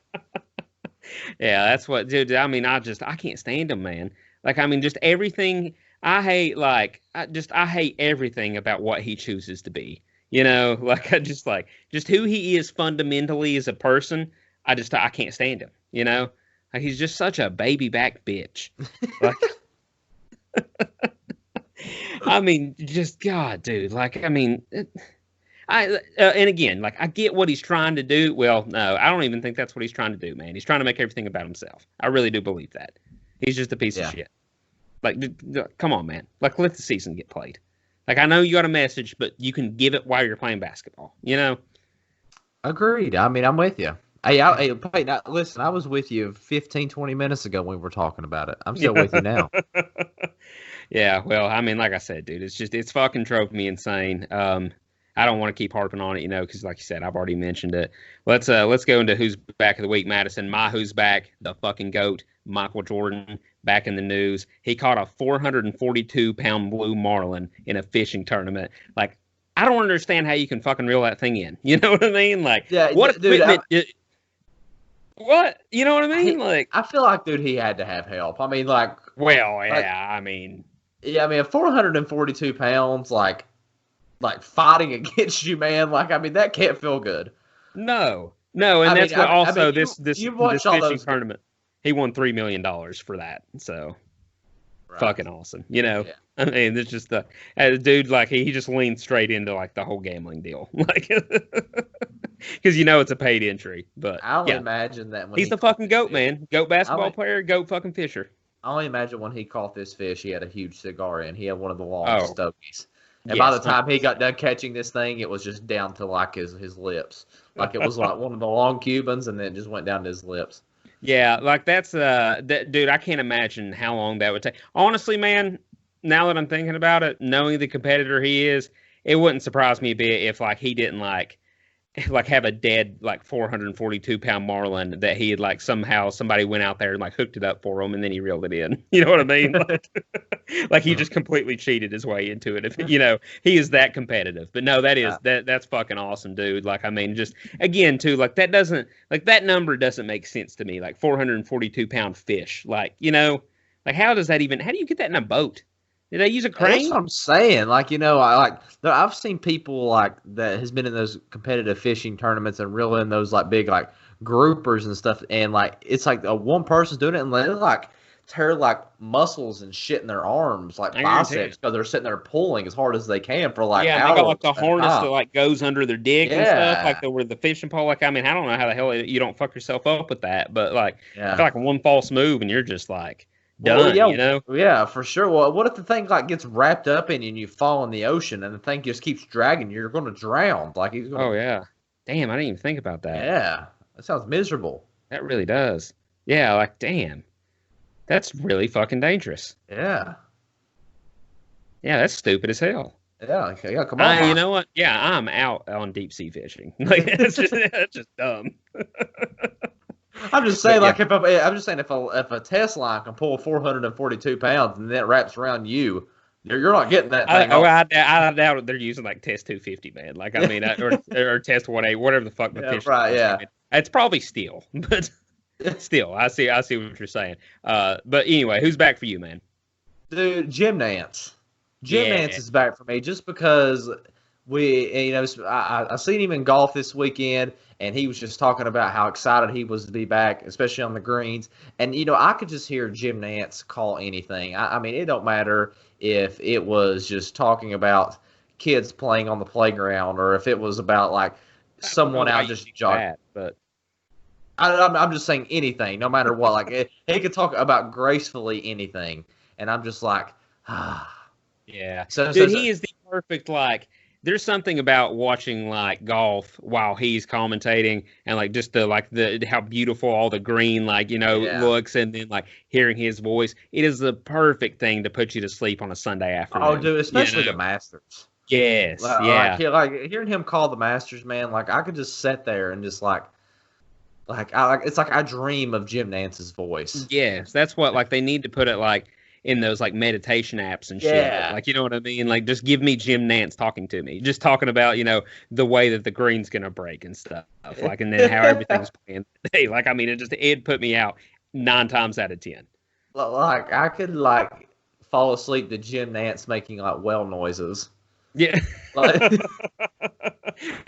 Yeah, that's what, dude. I mean, I can't stand him, man. Like, I mean, just everything. I hate everything about what he chooses to be. Like, just who he is fundamentally as a person. I can't stand him. Like, he's just such a baby back bitch. Like, I mean, just God, dude. Like, I mean, and again, like, I get what he's trying to do. Well, no, I don't even think that's what he's trying to do, man. He's trying to make everything about himself. I really do believe that. He's just a piece of shit. Like, come on, man. Like, let the season get played. Like, I know you got a message, but you can give it while you're playing basketball, Agreed. I mean, I'm with you. Hey, Peyton, listen, I was with you 15, 20 minutes ago when we were talking about it. I'm still with you now. Yeah, well, I mean, like I said, dude, it's fucking drove me insane. I don't want to keep harping on it, because like you said, I've already mentioned it. Let's go into who's back of the week, Madison. My who's back, the fucking GOAT, Michael Jordan, back in the news. He caught a 442-pound blue marlin in a fishing tournament. Like, I don't understand how you can fucking reel that thing in. You know what I mean? Like, what equipment? What? You know what I mean? Like, I feel like, dude, he had to have help. I mean, like, well, yeah, I mean, 442 pounds, like fighting against you, man. Like, I mean, that can't feel good. No, and that's what also this fishing tournament. He won $3 million for that, so fucking awesome. Yeah. I mean, it's just dude, like, he just leaned straight into, like, the whole gambling deal, like, because it's a paid entry. But I only imagine that when he's the fucking GOAT, man. GOAT basketball player, GOAT fucking fisher. I only imagine when he caught this fish, he had a huge cigar in. He had one of the long stogies. And yes, by the time he got done catching this thing, it was just down to, like, his lips. Like, it was like one of the long Cubans, and then it just went down to his lips. Yeah, like, that's dude, I can't imagine how long that would take. Honestly, man, now that I'm thinking about it, knowing the competitor he is, it wouldn't surprise me a bit if, like, he didn't like have a dead, like, 442-pound marlin that he had, like, somehow somebody went out there and, like, hooked it up for him and then he reeled it in. You know what I mean? Like he just completely cheated his way into it. If he is that competitive. But no, that's fucking awesome, dude. Like, I mean, just again too, like, that number doesn't make sense to me. Like, 442-pound fish. Like, like, how do you get that in a boat? Did they use a crane? That's what I'm saying. Like, I've seen people, like, that has been in those competitive fishing tournaments and reel in those, like, big, like, groupers and stuff. And, like, it's like one person's doing it and they're, like, tear, like, muscles and shit in their arms, like biceps, because they're sitting there pulling as hard as they can for, like, hours. Yeah, they got, like, the harness that, like, goes under their dick and stuff, like, with the fishing pole. Like, I mean, I don't know how the hell you don't fuck yourself up with that, but, like, I feel like one false move and you're just, like, done, Yeah, for sure. Well, what if the thing, like, gets wrapped up in you and you fall in the ocean and the thing just keeps dragging you? You're going to drown. Like, he's going. Oh yeah, damn! I didn't even think about that. Yeah, that sounds miserable. That really does. Yeah, like, damn, that's really fucking dangerous. Yeah. Yeah, that's stupid as hell. Yeah, come on. You know what? Yeah, I'm out on deep sea fishing. Like, that's just dumb. I'm just saying, if a test line can pull 442 pounds and that wraps around you, you're not getting that thing. I doubt they're using, like, test 250, man. Like, I mean, or test 180, whatever the fuck the fish. Right, yeah. It's probably steel, but still, I see what you're saying. But anyway, who's back for you, man? Dude, Jim Nance. Jim Nance is back for me just because I seen him in golf this weekend. And he was just talking about how excited he was to be back, especially on the greens. And, I could just hear Jim Nance call anything. I mean, it don't matter if it was just talking about kids playing on the playground or if it was about, like, someone out just jogging. But I'm just saying anything, no matter what. Like he could talk about gracefully anything, and I'm just like, ah. Yeah, So, dude, he is the perfect like. There's something about watching like golf while he's commentating, and like just the how beautiful all the green yeah. looks, and then like hearing his voice. It is the perfect thing to put you to sleep on a Sunday Oh, afternoon. dude, especially the Masters. Yes, Like, yeah. like hearing him call the Masters, man. Like I could just sit there and just it's like I dream of Jim Nance's voice. Yes, that's what like they need to put it like in those like meditation apps and shit. Yeah. Like you know what I mean? Like just give me Jim Nance talking to me. Just talking about, the way that the green's gonna break and stuff. Like and then how everything's playing today. Like I mean it put me out 9 times out of 10. Like I could like fall asleep to Jim Nance making like whale noises. Yeah. Like,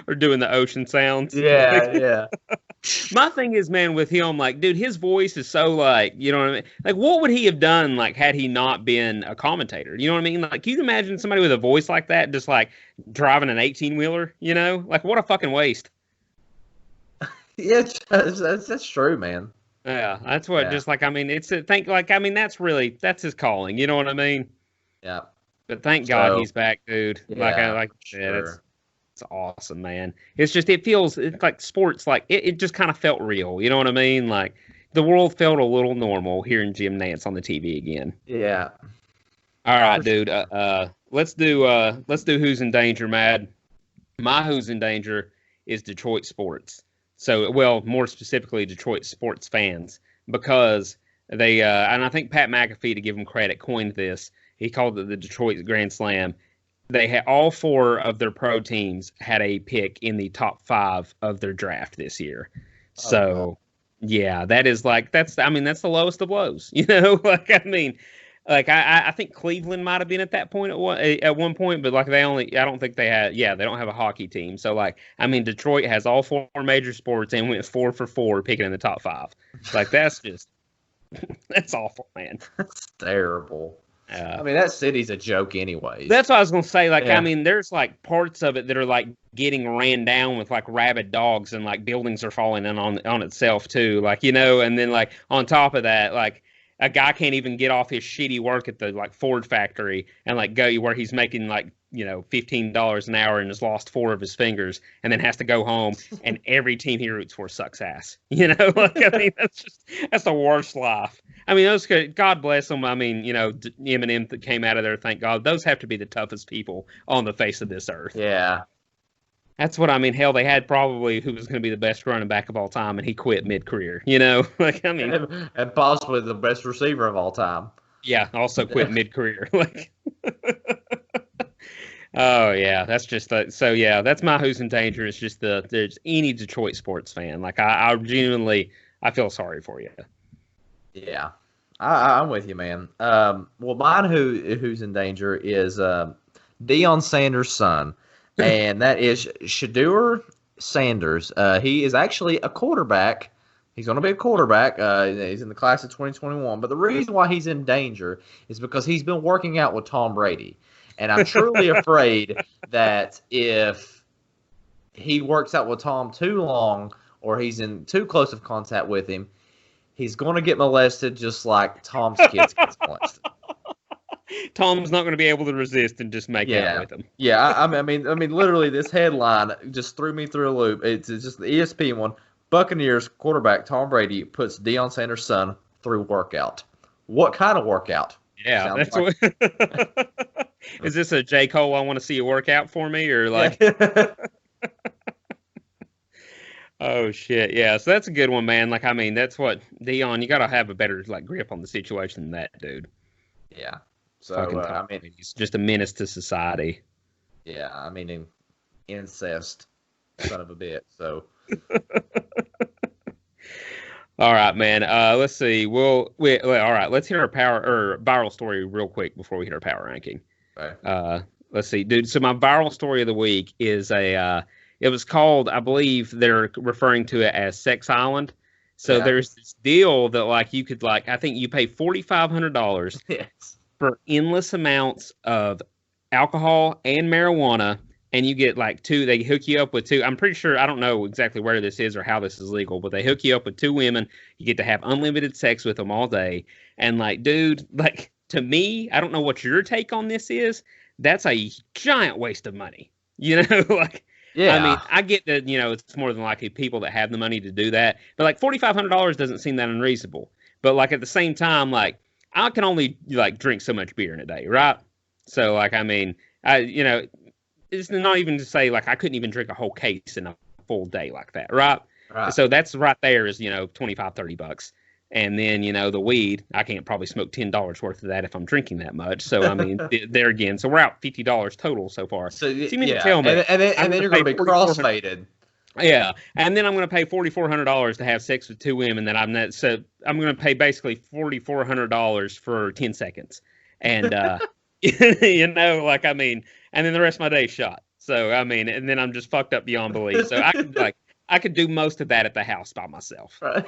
or doing the ocean sounds. yeah, yeah. My thing is, man, with him, like, dude, his voice is so like, you know what I mean? Like, what would he have done, like, had he not been a commentator? You know what I mean? Like, can you imagine somebody with a voice like that just like driving an 18-wheeler? You know, like, what a fucking waste. Yeah, that's true, man. Yeah, that's what. Yeah. Just like, I mean, that's his calling. You know what I mean? Yeah. But thank God So, he's back, dude. yeah, Like, sure. it's awesome, man. It's like sports, like it just kind of felt real. You know what I mean? Like the world felt a little normal hearing Jim Nance on the TV again. Yeah. All right, dude. Let's do Who's in Danger, Mad. My Who's in Danger is Detroit sports. So, well, more specifically, Detroit sports fans, because they and I think Pat McAfee, to give him credit, coined this. He called it the Detroit Grand Slam. They had all 4 of their pro teams had a pick in the top 5 of their draft this year. So, yeah, that's the lowest of lows. Like I mean, like I think Cleveland might have been at that point at one point, but like I don't think they don't have a hockey team. So like I mean, Detroit has all 4 major sports and went 4 for 4 picking in the top 5. Like that's just that's awful, man. That's terrible. I mean, that city's a joke anyways. That's what I was going to say. Like, Yeah. I mean, there's like parts of it that are like getting ran down with like rabid dogs, and like buildings are falling in on itself too. Like, and then like on top of that, like a guy can't even get off his shitty work at the like Ford factory and like go where he's making like, $15 an hour and has lost 4 of his fingers and then has to go home and every team he roots for sucks ass. Like, I mean, that's the worst life. I mean, those God bless them. I mean, Eminem that came out of there, thank God. Those have to be the toughest people on the face of this earth. Yeah. That's what I mean. Hell, they had probably who was going to be the best running back of all time, and he quit mid-career. Like I mean, and possibly the best receiver of all time. Yeah, also quit mid-career. Like, oh yeah, that's just so yeah. That's my Who's in Danger. It's just there's any Detroit sports fan. Like I genuinely I feel sorry for you. Yeah, I'm with you, man. Well, mine who's in danger is Dion Sanders' son, and that is Shedeur Sanders. He is actually a quarterback. He's going to be a quarterback. He's in the class of 2021. But the reason why he's in danger is because he's been working out with Tom Brady. And I'm truly afraid that if he works out with Tom too long or he's in too close of contact with him, he's going to get molested just like Tom's kids get molested. Tom's not going to be able to resist and just make out with him. Yeah, I mean, literally, this headline just threw me through a loop. It's just the ESPN one. Buccaneers quarterback Tom Brady puts Deion Sanders' son through workout. What kind of workout? Yeah, that's like... what. Is this a J. Cole? I want to see you work out for me, or like? Oh shit, yeah. So that's a good one, man. Like, I mean, that's what Dion. You got to have a better like grip on the situation than that, dude. Yeah. So I mean, he's just a menace to society. Yeah, I mean, incest, son of a bitch. So. All right, man. Let's see. All right. Let's hit our viral story real quick before we hit our power ranking. Okay. Let's see, dude. So my viral story of the week is it was called, I believe they're referring to it as Sex Island. So there's this deal that like you could I think you pay $4,500 yes. for endless amounts of alcohol and marijuana and you get like two. They hook you up with two. I'm pretty sure, I don't know exactly where this is or how this is legal, but they hook you up with two women. You get to have unlimited sex with them all day. And like, dude, like to me, I don't know what your take on this is. That's a giant waste of money. You know, like, Yeah. I mean, I get that, it's more than likely people that have the money to do that. But like $4,500 doesn't seem that unreasonable. But like at the same time, like I can only like drink so much beer in a day, right? So like, I mean, it's not even to say like I couldn't even drink a whole case in a full day like that, right? Right. So that's right there is, $25-$30. And then, the weed, I can't probably smoke $10 worth of that if I'm drinking that much. So, I mean, there again, so we're out $50 total so far. So you mean to tell me, and then you're going to be crossfaded. Yeah, and then I'm going to pay $4,400 to have sex with two women that I'm not. So I'm going to pay basically $4,400 for 10 seconds, and like I mean, and then the rest of my day's shot. So I mean, and then I'm just fucked up beyond belief. So I could do most of that at the house by myself. Right.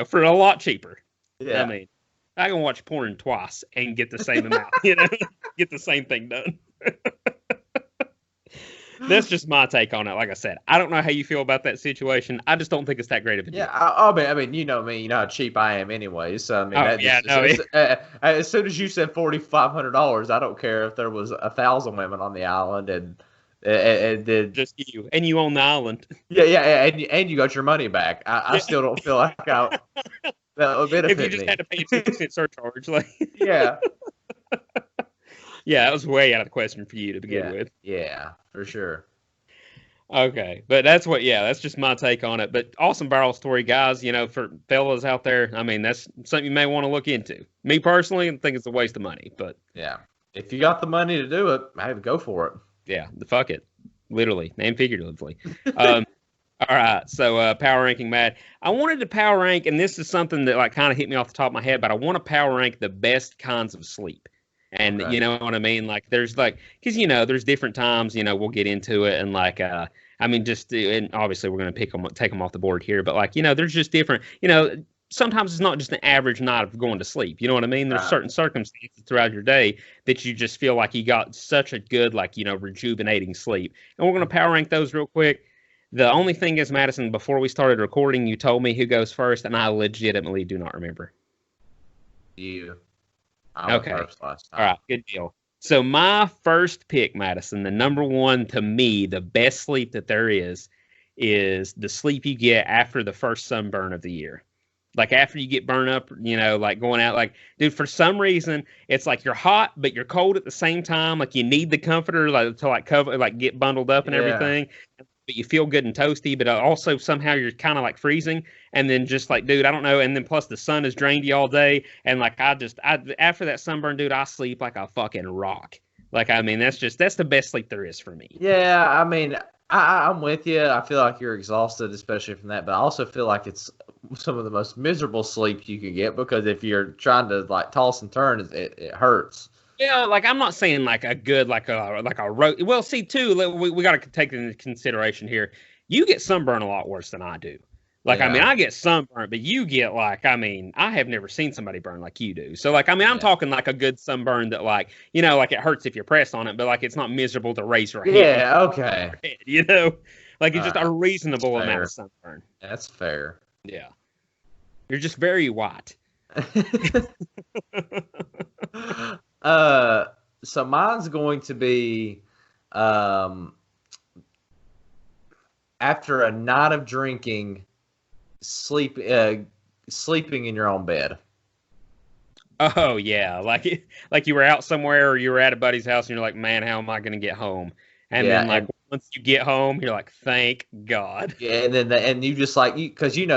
For a lot cheaper. Yeah. I mean, I can watch porn twice and get the same amount, get the same thing done. That's just my take on it. Like I said, I don't know how you feel about that situation. I just don't think it's that great of a deal. Yeah, I mean, you know me, you know how cheap I am anyway. So I mean, as soon as you said $4,500, I don't care if there was 1,000 women on the island and just you, and you own the island. Yeah, and you got your money back. I still don't feel like that would benefit if you just me. had to pay a 2% surcharge, like Yeah. Yeah, that was way out of the question for you to begin with. Yeah, for sure. Okay, but that's just my take on it. But awesome barrel story, guys. For fellas out there, I mean, that's something you may want to look into. Me personally, I think it's a waste of money, but yeah, if you got the money to do it, hey, go for it. Yeah, fuck it, literally and figuratively. All right, so power ranking, Matt. I wanted to power rank, and this is something that like kind of hit me off the top of my head, but I want to power rank the best kinds of sleep. And Okay. you know what I mean? Like there's like, because there's different times, we'll get into it. And like, I mean, and obviously we're going to take them off the board here, but like, there's just different, sometimes it's not just an average night of going to sleep. You know what I mean? There's certain circumstances throughout your day that you just feel like you got such a good, like, rejuvenating sleep. And we're going to power rank those real quick. The only thing is, Madison, before we started recording, you told me who goes first, and I legitimately do not remember. You. I went first last time. All right, good deal. So my first pick, Madison, the number one to me, the best sleep that there is the sleep you get after the first sunburn of the year. Like after you get burned up, like going out, like, dude, for some reason, it's like you're hot, but you're cold at the same time. Like you need the comforter to like cover, like get bundled up and everything. But you feel good and toasty, but also somehow you're kind of like freezing. And then just like, dude, I don't know. And then plus the sun has drained you all day. And like, after that sunburn, dude, I sleep like a fucking rock. Like, I mean, that's the best sleep there is for me. Yeah. I mean, I'm with you. I feel like you're exhausted, especially from that. But I also feel like it's some of the most miserable sleep you can get because if you're trying to like toss and turn, it hurts. Yeah, like I'm not saying like a good well, see too, we got to take into consideration here. You get sunburn a lot worse than I do. Like I mean, I get sunburn, but you get like I mean, I have never seen somebody burn like you do. So like I mean, I'm talking like a good sunburn that like like it hurts if you press on it, but like it's not miserable to raise your head. Yeah, okay. Like it's just a reasonable amount of sunburn. That's fair. Yeah, you're just very white. So mine's going to be after a night of drinking, sleeping in your own bed. Oh yeah, like you were out somewhere or you were at a buddy's house and you're like, man, how am I going to get home? And then like once you get home, you're like, thank God. Yeah, and then and you just like because you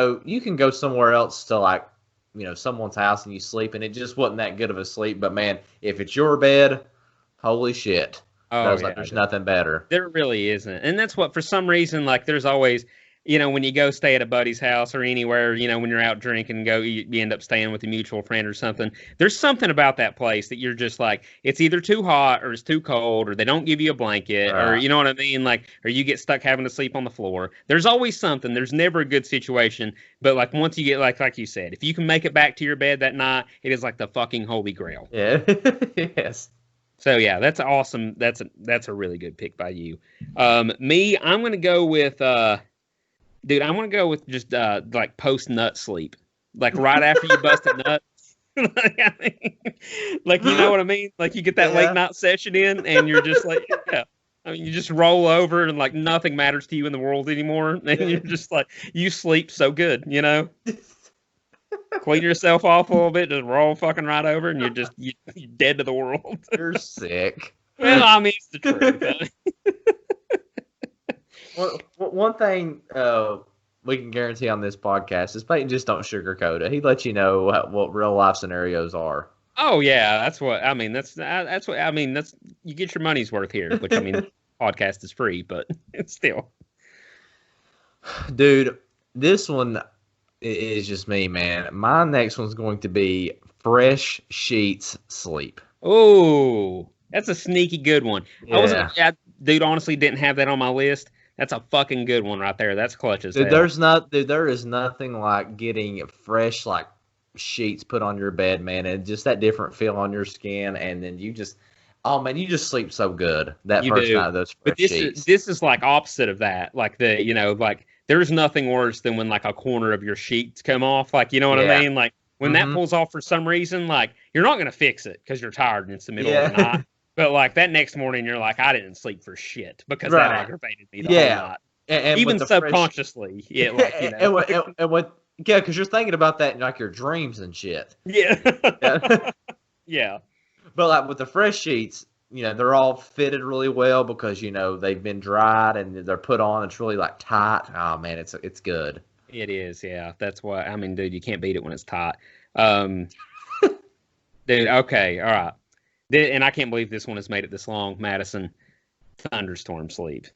can go somewhere else to like. Someone's house and you sleep and it just wasn't that good of a sleep. But man, if it's your bed, holy shit. Oh, there's nothing better. There really isn't. And that's what, for some reason, like there's always, when you go stay at a buddy's house or anywhere, when you're out drinking and you end up staying with a mutual friend or something, there's something about that place that you're just like, it's either too hot or it's too cold or they don't give you a blanket or you know what I mean? Like, or you get stuck having to sleep on the floor. There's always something. There's never a good situation. But like once you get like you said, if you can make it back to your bed that night, it is like the fucking holy grail. Yeah. Yes. So yeah, that's awesome. That's a really good pick by you. Me, I'm gonna go with dude. I'm gonna go with just like post nut sleep, like right after you bust a nut. Like, I mean, like, you know what I mean? Like you get that late night session in, and you're just like, yeah. I mean, you just roll over, and like nothing matters to you in the world anymore, and you're just like, you sleep so good, you know. Clean yourself off a little bit, just roll fucking right over, and you're dead to the world. You're sick. Well, I mean, it's the truth. Well, one thing we can guarantee on this podcast is Peyton just don't sugarcoat it. He lets you know what real life scenarios are. Oh yeah, that's what I mean. That's what I mean. That's you get your money's worth here. Which I mean, podcast is free, but it's still. Dude, this one is just me, man. My next one's going to be fresh sheets sleep. Oh, that's a sneaky good one. Yeah. Dude, honestly didn't have that on my list. That's a fucking good one right there. That's clutch as hell. There is nothing like getting fresh like sheets put on your bed, man, and just that different feel on your skin, and then you just sleep so good that You first do. night of those fresh But this sheets. is like opposite of that. Like like there's nothing worse than when like a corner of your sheets come off. Like, you know what I mean? Like when that pulls off for some reason, like you're not gonna fix it because you're tired and it's the middle of the night. But like that next morning, you're like, I didn't sleep for shit because that aggravated me the whole night. And even subconsciously, like, you know. Because you're thinking about that in like your dreams and shit. Yeah. Yeah. But like with the fresh sheets, they're all fitted really well because they've been dried and they're put on. It's really like tight. Oh man, it's good. It is, yeah. That's why I mean, dude, you can't beat it when it's tight. Dude, okay, all right. And I can't believe this one has made it this long, Madison. Thunderstorm sleep.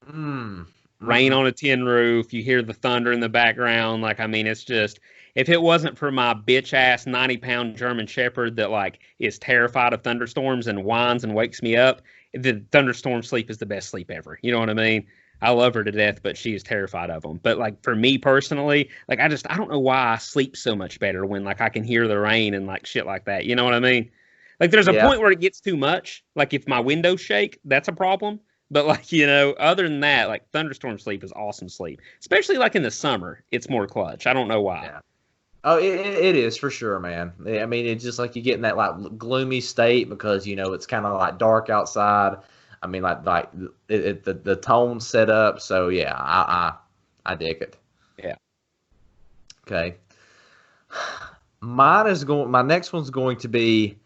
Rain on a tin roof. You hear the thunder in the background. Like, I mean, it's just, if it wasn't for my bitch ass 90-pound German Shepherd that like is terrified of thunderstorms and whines and wakes me up, the thunderstorm sleep is the best sleep ever. You know what I mean? I love her to death, but she is terrified of them. But like for me personally, like I don't know why I sleep so much better when like I can hear the rain and like shit like that. You know what I mean? Like there's a point where it gets too much. Like if my windows shake, that's a problem. But like, other than that, like thunderstorm sleep is awesome sleep. Especially like in the summer, it's more clutch. I don't know why. Yeah. Oh, it is for sure, man. I mean, it's just like you get in that like gloomy state because it's kind of like dark outside. I mean, like the tone set up. So yeah, I dig it. Yeah. Okay. My next one's going to be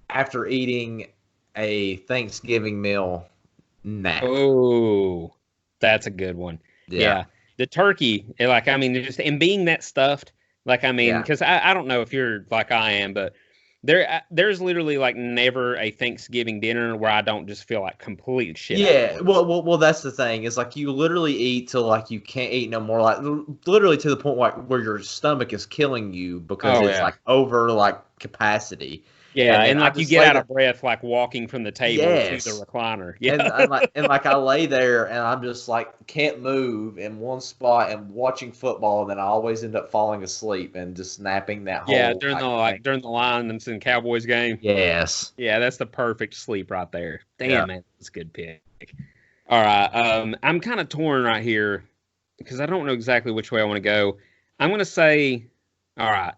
after eating a Thanksgiving meal nap. Oh, that's a good one. Yeah. The turkey, like, I mean, just, and being that stuffed, like, I mean, because I don't know if you're like I am, but there's literally like never a Thanksgiving dinner where I don't just feel like complete shit. Yeah, well, that's the thing. Is like you literally eat till like you can't eat no more. Like literally to the point like where your stomach is killing you because it's like over like capacity. Yeah, and like you get out of breath, like walking from the table to the recliner. Yeah, and like I lay there and I'm just like can't move in one spot and watching football, and then I always end up falling asleep and just napping that whole. Yeah, during the Lions and Cowboys game. Yes. Yeah, that's the perfect sleep right there. Damn, man, that's a good pick. All right, I'm kind of torn right here because I don't know exactly which way I want to go. I'm going to say, all right.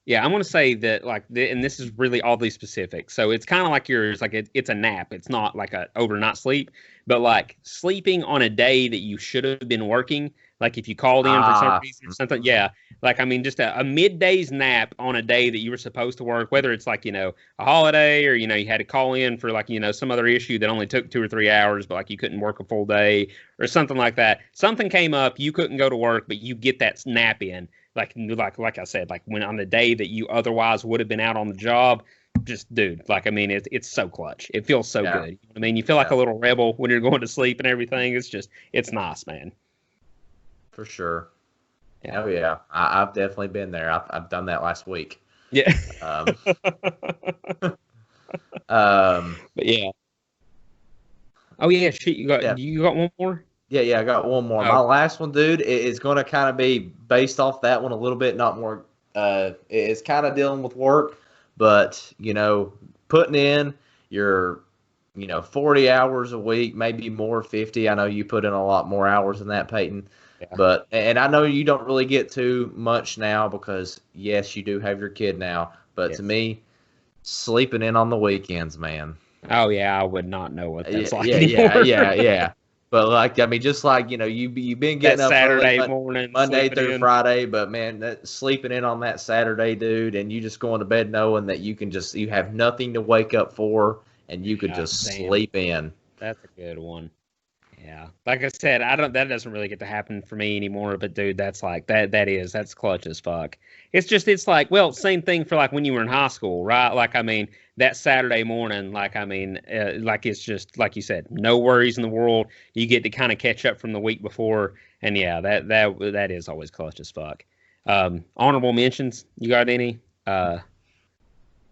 Yeah, I'm going to say that, like, and this is really oddly specific. So it's kind of like yours, like it's a nap. It's not like a overnight sleep, but like sleeping on a day that you should have been working. Like if you called in for some reason or something. Yeah. Like, I mean, just a midday's nap on a day that you were supposed to work, whether it's like, a holiday or, you had to call in for like, some other issue that only took 2 or 3 hours, but like you couldn't work a full day or something like that. Something came up, you couldn't go to work, but you get that nap in. Like I said, like when on the day that you otherwise would have been out on the job, just dude, like, I mean, it's so clutch. It feels so good. You know what I mean, you feel like a little rebel when you're going to sleep and everything. It's nice, man. For sure. Yeah. Oh yeah, I've definitely been there. I've done that last week. Yeah. But yeah. Oh yeah, shit. You got one more? Yeah, I got one more. My last one, dude, is going to kind of be based off that one a little bit, not more. It's kind of dealing with work, but putting in you're 40 hours a week, maybe more, 50. I know you put in a lot more hours than that, Peyton. Yeah. And I know you don't really get too much now because, yes, you do have your kid now. But to me, sleeping in on the weekends, man. Oh, yeah, I would not know what that's like anymore. Yeah. But, just like, you've been getting up Saturday early, morning, Monday through Friday, but, man, sleeping in on that Saturday, dude, and you just going to bed knowing that you have nothing to wake up for, and you could just sleep in. That's a good one. Yeah. Like I said, that doesn't really get to happen for me anymore, but dude, that's that's clutch as fuck. It's like, well, same thing for like when you were in high school, right? Like, that Saturday morning, it's just like you said, no worries in the world. You get to kind of catch up from the week before. And yeah, that is always clutch as fuck. Honorable mentions. You got any,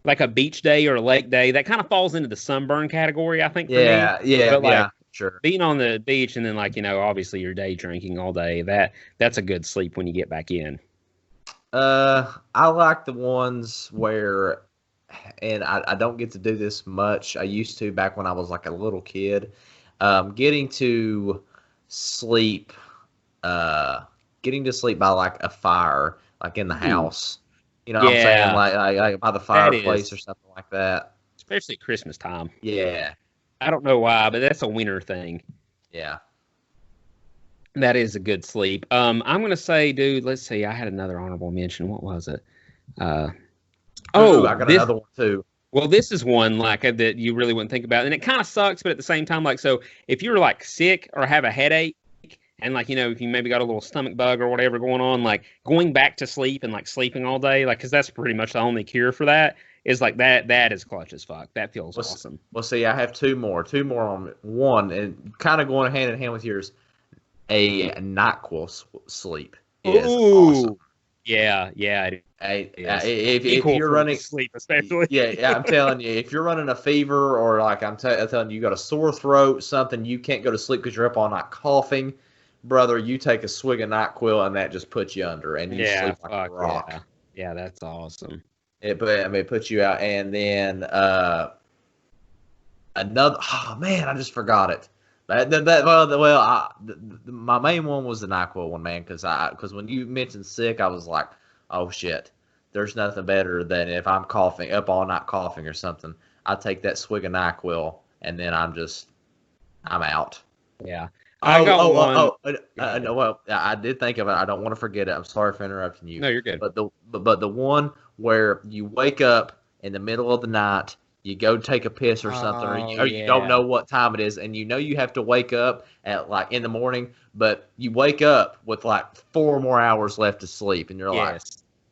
like a beach day or a lake day that kind of falls into the sunburn category, I think. For me. Yeah. Sure. Being on the beach and then obviously you're day drinking all day, that's a good sleep when you get back in. I like the ones where, and I don't get to do this much. I used to back when I was like a little kid. Getting to sleep by like a fire, like in the house. You know what I'm saying? Like by the fireplace or something like that. Especially Christmas time. Yeah. I don't know why, but that's a winter thing. Yeah. That is a good sleep. I'm going to say, dude, let's see. I had another honorable mention. What was it? I got another one too. Well, this is one that you really wouldn't think about. And it kind of sucks, but at the same time, so if you're sick or have a headache and if you maybe got a little stomach bug or whatever going on, going back to sleep and sleeping all day, because that's pretty much the only cure for that. Is that is clutch as fuck. That feels awesome. Well, see, I have two more on one, and kind of going hand in hand with yours. A NyQuil sleep is awesome. Yeah. If you're running sleep, especially. Yeah, I'm telling you, if you're running a fever or I'm telling you, you got a sore throat, something you can't go to sleep because you're up all night coughing, brother, you take a swig of NyQuil and that just puts you under, and you sleep like a rock. Yeah, that's awesome. It puts you out, and then another. Oh man, I just forgot it. My main one was the NyQuil one, man, because when you mentioned sick, I was like, oh shit, there's nothing better than if I'm coughing up all night coughing or something. I take that swig of NyQuil, and then I'm out. Yeah. Well, I did think of it. I don't want to forget it. I'm sorry for interrupting you. No, you're good. But the one where you wake up in the middle of the night, you go take a piss or something, or you don't know what time it is, and you have to wake up at in the morning, but you wake up with 4 more hours left to sleep, and you're like,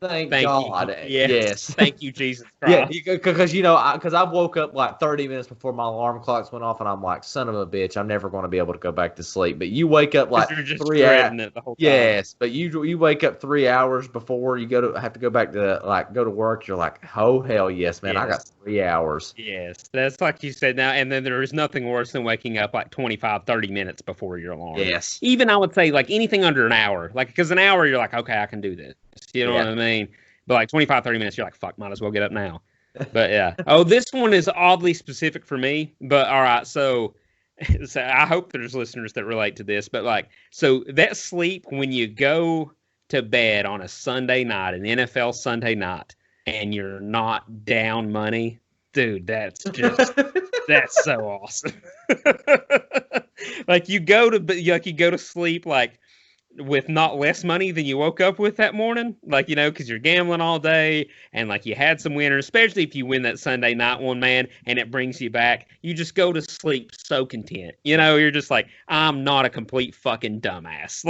Thank God. Yes. Thank you, Jesus Christ. Yeah, because I woke up 30 minutes before my alarm clocks went off, and I'm like, son of a bitch, I'm never going to be able to go back to sleep. But you wake up 3 hours. It the whole time. Yes, but you wake up 3 hours before you have to go back to go to work. You're like, oh hell yes, man, I got 3 hours. Yes, that's like you said now. And then there is nothing worse than waking up 25, 30 minutes before your alarm. Yes. Even I would say anything under an hour, because an hour you're like, okay, I can do this. You know what I mean? But 25, 30 minutes, you're like, fuck, might as well get up now. But yeah. Oh, this one is oddly specific for me. But all right, so I hope there's listeners that relate to this. But so that sleep when you go to bed on a Sunday night, an NFL Sunday night, and you're not down money, dude, that's just that's so awesome. You go to sleep with not less money than you woke up with that morning, because you're gambling all day and you had some winners, especially if you win that Sunday night one, man, and it brings you back. You just go to sleep so content. You're just I'm not a complete fucking dumbass.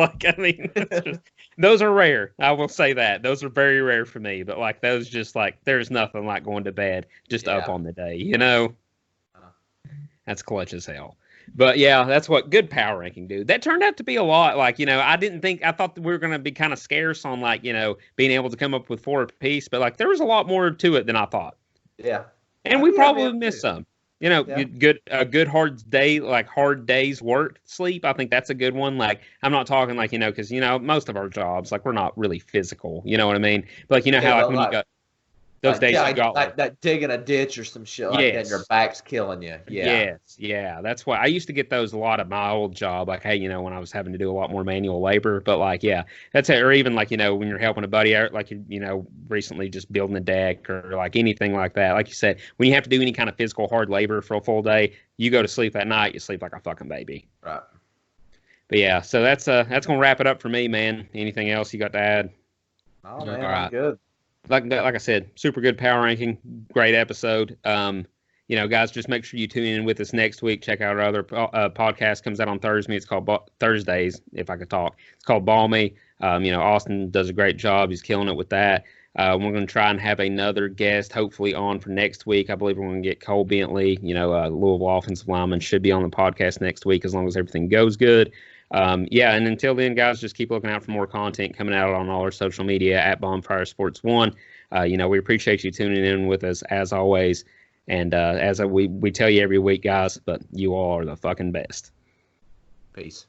Those are rare. I will say that. Those are very rare for me, but those just there's nothing like going to bed just up on the day, That's clutch as hell. But yeah, that's what good power ranking, dude. That turned out to be a lot. I thought that we were going to be kind of scarce on being able to come up with 4 apiece, but there was a lot more to it than I thought. Yeah. And we probably missed some. A good hard day, hard day's work sleep. I think that's a good one. I'm not talking because most of our jobs, we're not really physical. You know what I mean? But how when you go. Those days you got like that digging a ditch or some shit like that, and your back's killing you. Yeah. Yes, yeah. That's why I used to get those a lot at my old job. Like, hey, when I was having to do a lot more manual labor. But like, yeah, that's it. Or even like, when you're helping a buddy out, like recently just building a deck or like anything like that. Like you said, when you have to do any kind of physical hard labor for a full day, you go to sleep at night, you sleep like a fucking baby. Right. But yeah, so that's gonna wrap it up for me, man. Anything else you got to add? Oh man, I'm good. Like I said, super good power ranking, great episode. Guys, just make sure you tune in with us next week. Check out our other podcast. Comes out on Thursday. It's called Thursdays, if I could talk. It's called Ball Me. Austin does a great job. He's killing it with that. We're going to try and have another guest, hopefully, on for next week. I believe we're going to get Cole Bentley, Louisville offensive lineman, should be on the podcast next week as long as everything goes good. And until then, guys, just keep looking out for more content coming out on all our social media at Bonfire Sports One. We appreciate you tuning in with us as always. And we tell you every week, guys, but you all are the fucking best. Peace.